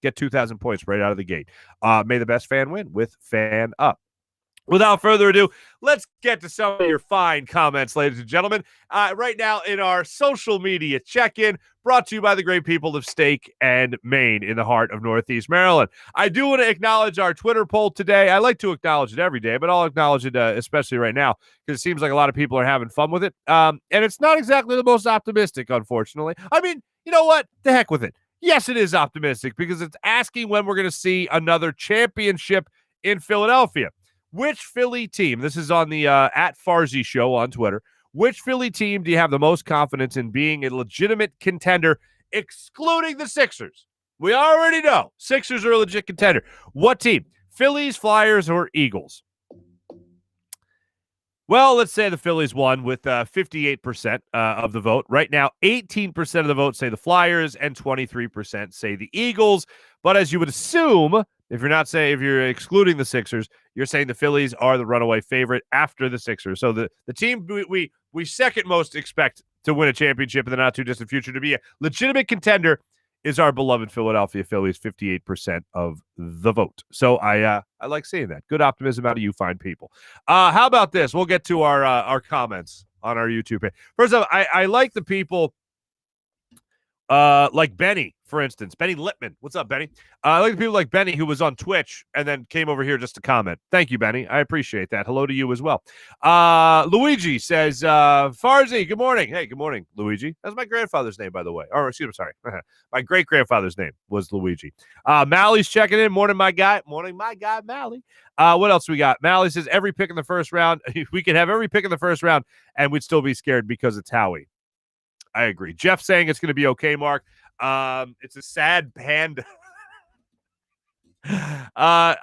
Get 2,000 points right out of the gate. May the best fan win with FanUp. Without further ado, let's get to some of your fine comments, ladies and gentlemen. Right now in our social media check-in, brought to you by the great people of Steak and Maine in the heart of Northeast Maryland. I do want to acknowledge our Twitter poll today. I like to acknowledge it every day, but I'll acknowledge it especially right now because it seems like a lot of people are having fun with it. And it's not exactly the most optimistic, unfortunately. I mean, you know what? The heck with it. Yes, it is optimistic because it's asking when we're going to see another championship in Philadelphia. Which Philly team, this is on the at Farzy show on Twitter, which Philly team do you have the most confidence in being a legitimate contender, excluding the Sixers? We already know Sixers are a legit contender. What team? Phillies, Flyers, or Eagles? Well, let's say the Phillies won with 58% of the vote. Right now, 18% of the vote say the Flyers and 23% say the Eagles. But as you would assume, if you're excluding the Sixers, you're saying the Phillies are the runaway favorite after the Sixers. So the team we second most expect to win a championship in the not too distant future, to be a legitimate contender, is our beloved Philadelphia Phillies, 58% of the vote. So I like seeing that. Good optimism out of you fine people. How about this? We'll get to our comments on our YouTube page. First off, I like the people like Benny, for instance. Benny Littman. What's up, Benny? I like the people like Benny who was on Twitch and then came over here just to comment. Thank you, Benny. I appreciate that. Hello to you as well. Luigi says, Farzy, good morning. Hey, good morning, Luigi. That's my grandfather's name, by the way. Or, excuse me, sorry. My great-grandfather's name was Luigi. Mally's checking in. Morning, my guy. Morning, my guy, Mally. What else we got? Mally says, every pick in the first round. We could have every pick in the first round, and we'd still be scared because it's Howie. I agree. Jeff saying it's going to be okay, Mark. It's a sad panda. I'm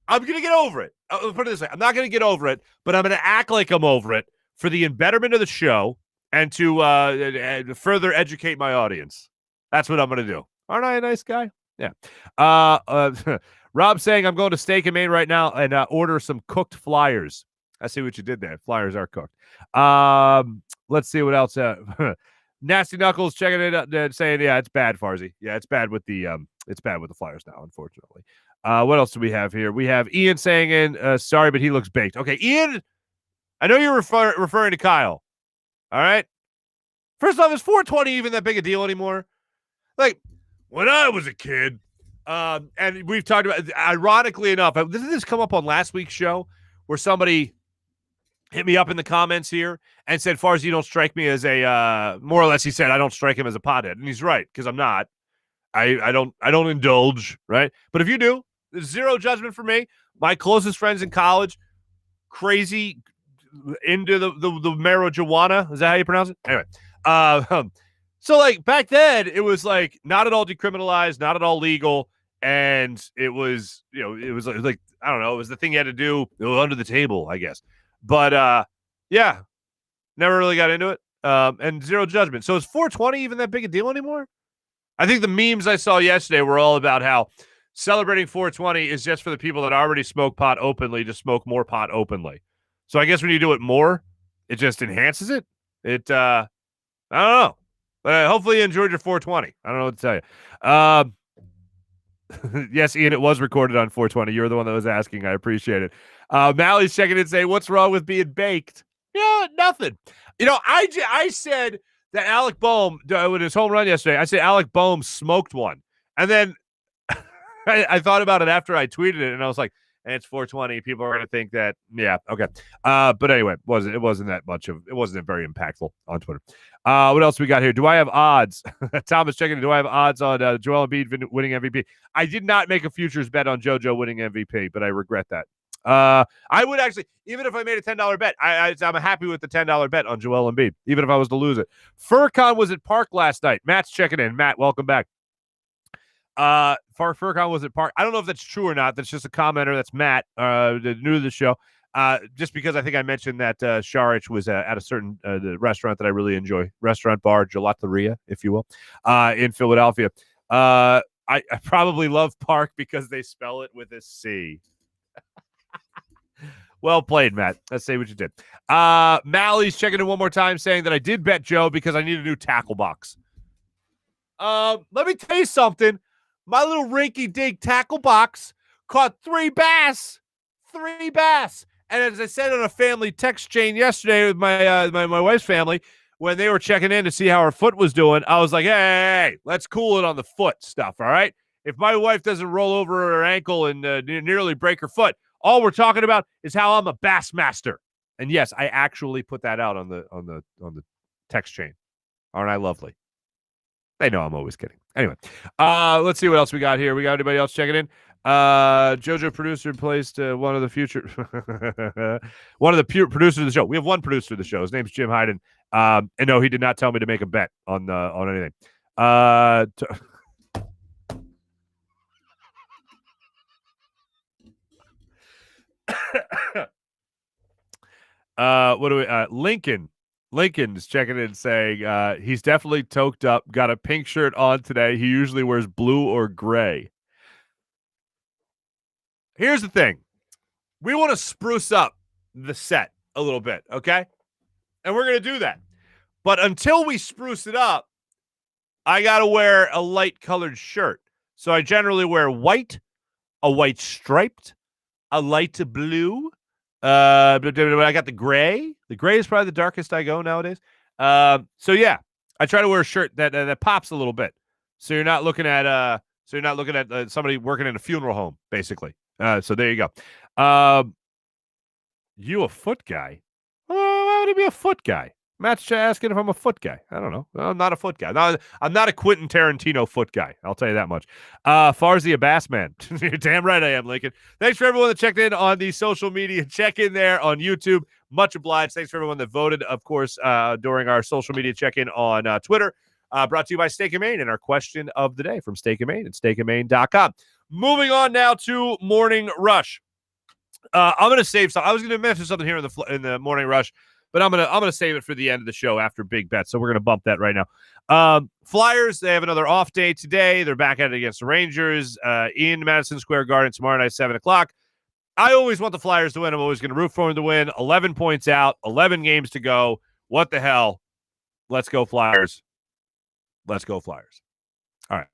going to get over it. I'll put it this way. I'm not going to get over it, but I'm going to act like I'm over it for the embetterment of the show and to further educate my audience. That's what I'm going to do. Aren't I a nice guy? Yeah. Rob saying I'm going to Steak and Maine right now and order some cooked flyers. I see what you did there. Flyers are cooked. Let's see what else. Nasty Knuckles checking it out, saying, yeah, it's bad, Farzy. Yeah, it's bad with the Flyers now, unfortunately. What else do we have here? We have Ian saying sorry, but he looks baked. Okay, Ian, I know you're referring to Kyle. All right. First off, is 420 even that big a deal anymore? Like, when I was a kid, and we've talked about, ironically enough, didn't this come up on last week's show where somebody hit me up in the comments here and said, Farzy, you don't strike me as a, more or less he said, I don't strike him as a pothead. And he's right, because I'm not. I don't indulge, right? But if you do, there's zero judgment for me. My closest friends in college, crazy into the marijuana. Is that how you pronounce it? Anyway. So like back then it was like not at all decriminalized, not at all legal. And it was, it was like, I don't know, it was the thing you had to do under the table, I guess. But yeah, never really got into it. And zero judgment. So is 420 even that big a deal anymore? I think the memes I saw yesterday were all about how celebrating 420 is just for the people that already smoke pot openly to smoke more pot openly. So I guess when you do it more, it just enhances it. I don't know. Hopefully you enjoyed your 420. I don't know what to tell you. Yes, Ian, it was recorded on 420. You're the one that was asking. I appreciate it. Mally's checking in saying, what's wrong with being baked? Yeah, nothing. I said that Alec Boehm, with his home run yesterday, I said Alec Boehm smoked one. And then I thought about it after I tweeted it, and I was like, it's 420. People are going to think that, yeah, okay. But anyway, it wasn't very impactful on Twitter. What else we got here? Do I have odds? Thomas checking in. Do I have odds on Joel Embiid winning MVP? I did not make a futures bet on JoJo winning MVP, but I regret that. I would actually, even if I made a $10 bet, I'm happy with the $10 bet on Joel Embiid, even if I was to lose it. Furcon was at Park last night. Matt's checking in. Matt, welcome back. Furcon was at Park. I don't know if that's true or not. That's just a commenter. That's Matt, new to the show. Just because I think I mentioned that Sharich was at a certain the restaurant that I really enjoy, restaurant bar gelateria, if you will, in Philadelphia. I probably love Park because they spell it with a C. Well played, Matt. Let's say what you did. Mally's checking in one more time, saying that I did bet Joe because I need a new tackle box. Let me tell you something. My little rinky-dink tackle box caught 3 bass. 3 bass. And as I said on a family text chain yesterday with my wife's family, when they were checking in to see how her foot was doing, I was like, hey, let's cool it on the foot stuff, all right? If my wife doesn't roll over her ankle and nearly break her foot, all we're talking about is how I'm a bass master. And yes, I actually put that out on the text chain. Aren't I lovely? They know I'm always kidding. Anyway, let's see what else we got here. We got anybody else checking in? JoJo producer placed one of the producers of the show. We have one producer of the show. His name's Jim Hyden. And no, he did not tell me to make a bet on anything. What do we? Lincoln's checking in saying he's definitely toked up, got a pink shirt on today. He usually wears blue or gray. Here's the thing. We want to spruce up the set a little bit, okay? And we're going to do that. But until we spruce it up, I got to wear a light colored shirt. So I generally wear white, a white striped, a light blue, I got the gray. The gray is probably the darkest I go nowadays. So yeah, I try to wear a shirt that pops a little bit, so you're not looking at somebody working in a funeral home, basically. So there you go. You a foot guy? Why would he be a foot guy? Matt's asking if I'm a foot guy. I don't know. I'm not a foot guy. No, I'm not a Quentin Tarantino foot guy. I'll tell you that much. Farzy a bass man. You're damn right I am, Lincoln. Thanks for everyone that checked in on the social media. Check in there on YouTube. Much obliged. Thanks for everyone that voted, of course, during our social media check-in on Twitter. Brought to you by Steak and Maine and our question of the day from Steak and Maine at steakandmaine.com. Moving on now to Morning Rush. I'm going to save some. I was going to mention something here in the Morning Rush, but I'm gonna save it for the end of the show after Big Bet. So we're gonna bump that right now. Flyers, they have another off day today. They're back at it against the Rangers in Madison Square Garden tomorrow night, 7:00. I always want the Flyers to win. I'm always gonna root for them to win. 11 points out, 11 games to go. What the hell? Let's go Flyers. Let's go Flyers. All right.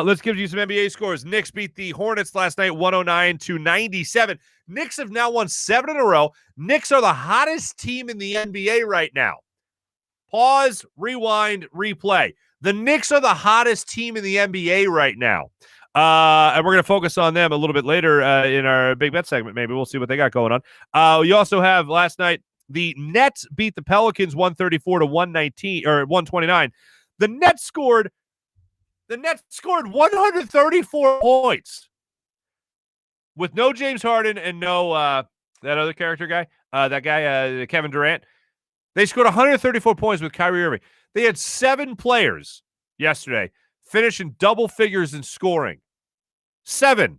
Let's give you some NBA scores. Knicks beat the Hornets last night, 109-97. Knicks have now won 7 in a row. Knicks are the hottest team in the NBA right now. Pause, rewind, replay. The Knicks are the hottest team in the NBA right now. And we're going to focus on them a little bit later in our Big Bet segment. Maybe we'll see what they got going on. You also have last night, the Nets beat the Pelicans 134-119 or 129. The Nets scored 134 points with no James Harden and no that other character guy, Kevin Durant. They scored 134 points with Kyrie Irving. They had 7 players yesterday finish in double figures in scoring. 7.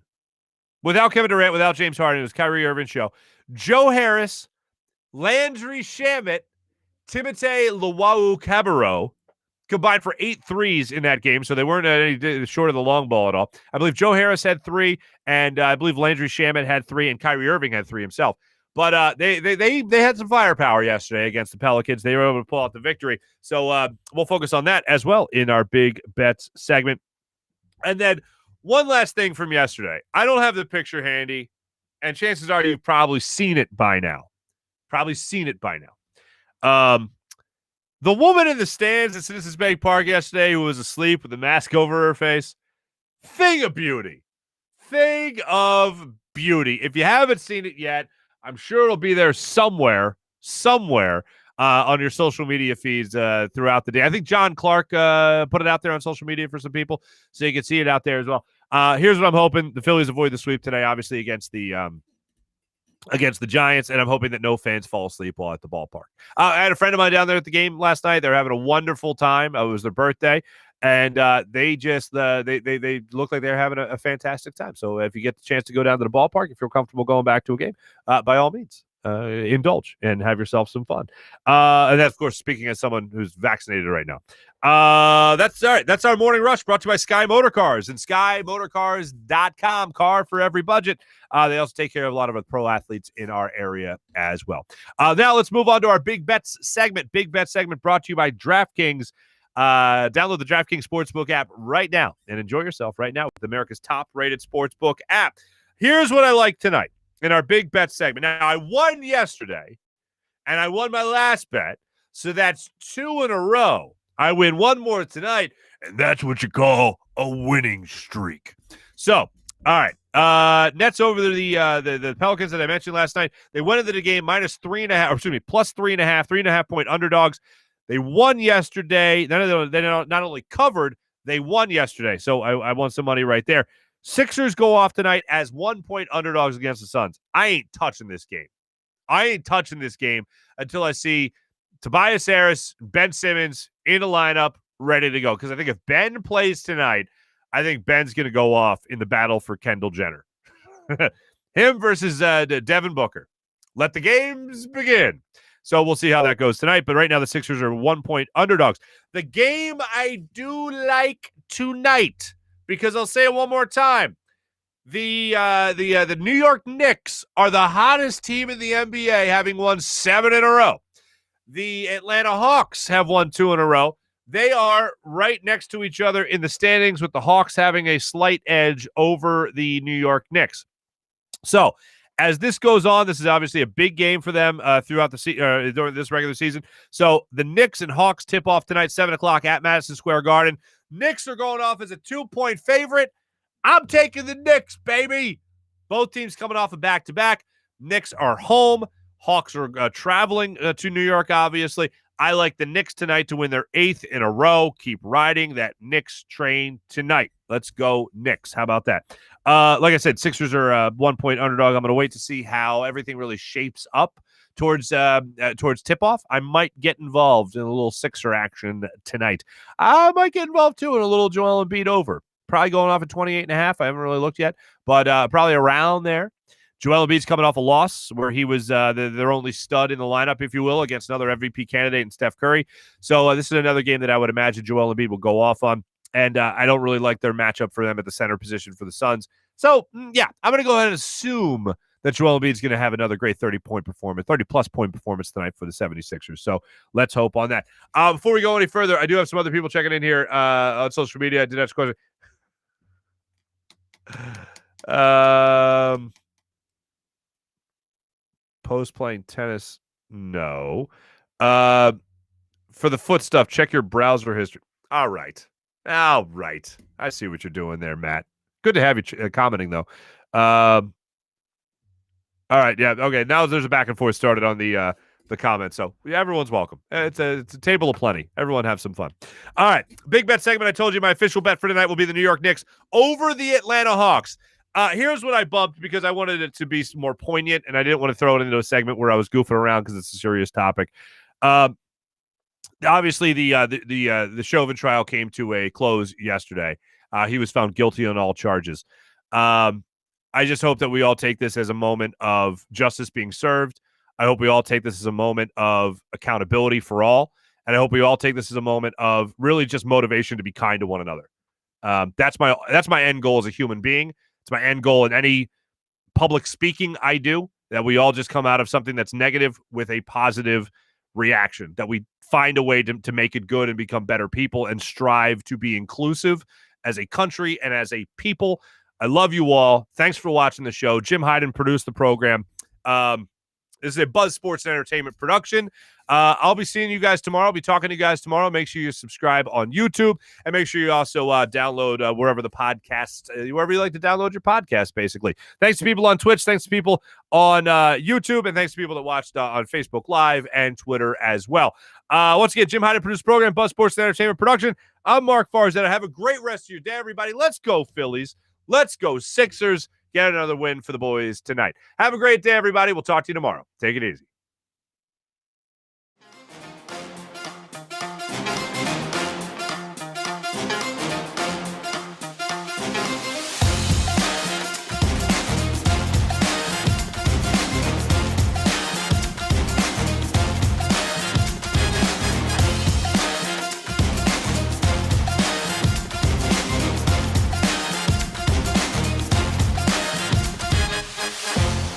Without Kevin Durant, without James Harden. It was Kyrie Irving's show. Joe Harris, Landry Shamet, Timothé Luwawu-Cabarrot combined for 8 threes in that game, so they weren't any short of the long ball at all. I believe Joe Harris had 3, and I believe Landry Shamet had 3, and Kyrie Irving had 3 himself. But they had some firepower yesterday against the Pelicans. They were able to pull out the victory. So we'll focus on that as well in our Big Bets segment. And then one last thing from yesterday. I don't have the picture handy, and chances are you've probably seen it by now. The woman in the stands at Citizens Bank Park yesterday who was asleep with a mask over her face, thing of beauty. If you haven't seen it yet, I'm sure it'll be there somewhere on your social media feeds throughout the day. I think John Clark put it out there on social media for some people, so you can see it out there as well. Here's what I'm hoping. The Phillies avoid the sweep today, obviously, against the Giants, and I'm hoping that no fans fall asleep while at the ballpark. I had a friend of mine down there at the game last night. They were having a wonderful time. It was their birthday, and they just they look like they're having a fantastic time. So if you get the chance to go down to the ballpark, if you're comfortable going back to a game, by all means, indulge and have yourself some fun. And that's, of course, speaking as someone who's vaccinated right now. That's all right. That's our Morning Rush, brought to you by Sky Motor Cars and SkyMotorCars.com. Car for every budget. They also take care of a lot of the pro athletes in our area as well. Now let's move on to our Big Bets segment. Big Bet segment brought to you by DraftKings. Download the DraftKings Sportsbook app right now and enjoy yourself right now with America's top-rated sportsbook app. Here's what I like tonight in our Big Bet segment. Now, I won yesterday, and I won my last bet, so that's 2 in a row. I win one more tonight, and that's what you call a winning streak. So, all right. Nets over the Pelicans that I mentioned last night. They went into the game plus 3.5 point underdogs. They won yesterday. They not only covered, they won yesterday. So I won some money right there. Sixers go off tonight as 1 point underdogs against the Suns. I ain't touching this game until I see Tobias Harris, Ben Simmons in a lineup ready to go. Because I think if Ben plays tonight, I think Ben's going to go off in the battle for Kendall Jenner. Him versus Devin Booker. Let the games begin. So we'll see how that goes tonight. But right now the Sixers are 1 point underdogs. The game I do like tonight, because I'll say it one more time. The New York Knicks are the hottest team in the NBA, having won 7 in a row. The Atlanta Hawks have won 2 in a row. They are right next to each other in the standings, with the Hawks having a slight edge over the New York Knicks. So as this goes on, this is obviously a big game for them throughout the during this regular season. So the Knicks and Hawks tip off tonight, 7:00 at Madison Square Garden. Knicks are going off as a 2-point favorite. I'm taking the Knicks, baby. Both teams coming off a back-to-back. Knicks are home. Hawks are traveling to New York, obviously. I like the Knicks tonight to win their 8th in a row. Keep riding that Knicks train tonight. Let's go Knicks. How about that? Like I said, Sixers are a 1-point underdog. I'm going to wait to see how everything really shapes up towards tip-off. I might get involved in a little Sixer action tonight. I might get involved, too, in a little Joel Embiid over. Probably going off at 28.5. I haven't really looked yet, but probably around there. Joel Embiid's coming off a loss where he was their only stud in the lineup, if you will, against another MVP candidate in Steph Curry. So this is another game that I would imagine Joel Embiid will go off on, and I don't really like their matchup for them at the center position for the Suns. So, yeah, I'm going to go ahead and assume that Joel Embiid's going to have another great 30-plus point performance tonight for the 76ers. So let's hope on that. Before we go any further, I do have some other people checking in here on social media. I did have a question. Post playing tennis? No. For the foot stuff, check your browser history. All right. I see what you're doing there, Matt. Good to have you commenting, though. All right. Yeah. Okay. Now there's a back and forth started on the comments. So yeah, everyone's welcome. It's a table of plenty. Everyone have some fun. All right. Big bet segment. I told you my official bet for tonight will be the New York Knicks over the Atlanta Hawks. Here's what I bumped because I wanted it to be more poignant, and I didn't want to throw it into a segment where I was goofing around because it's a serious topic. Obviously, the Chauvin trial came to a close yesterday. He was found guilty on all charges. I just hope that we all take this as a moment of justice being served. I hope we all take this as a moment of accountability for all, and I hope we all take this as a moment of really just motivation to be kind to one another. That's my end goal as a human being. It's my end goal in any public speaking I do, that we all just come out of something that's negative with a positive reaction, that we find a way to make it good and become better people and strive to be inclusive as a country and as a people. I love you all. Thanks for watching the show. Jim Hyden produced the program. This is a Buzz Sports and Entertainment production. I'll be seeing you guys tomorrow. I'll be talking to you guys tomorrow. Make sure you subscribe on YouTube, and make sure you also download wherever the podcast, wherever you like to download your podcast, basically. Thanks to people on Twitch. Thanks to people on YouTube, and thanks to people that watched on Facebook Live and Twitter as well. Once again, Jim Hyden produced the program, Buzz Sports and Entertainment production. I'm Marc Farzy. Have a great rest of your day, everybody. Let's go Phillies. Let's go Sixers. Get another win for the boys tonight. Have a great day, everybody. We'll talk to you tomorrow. Take it easy.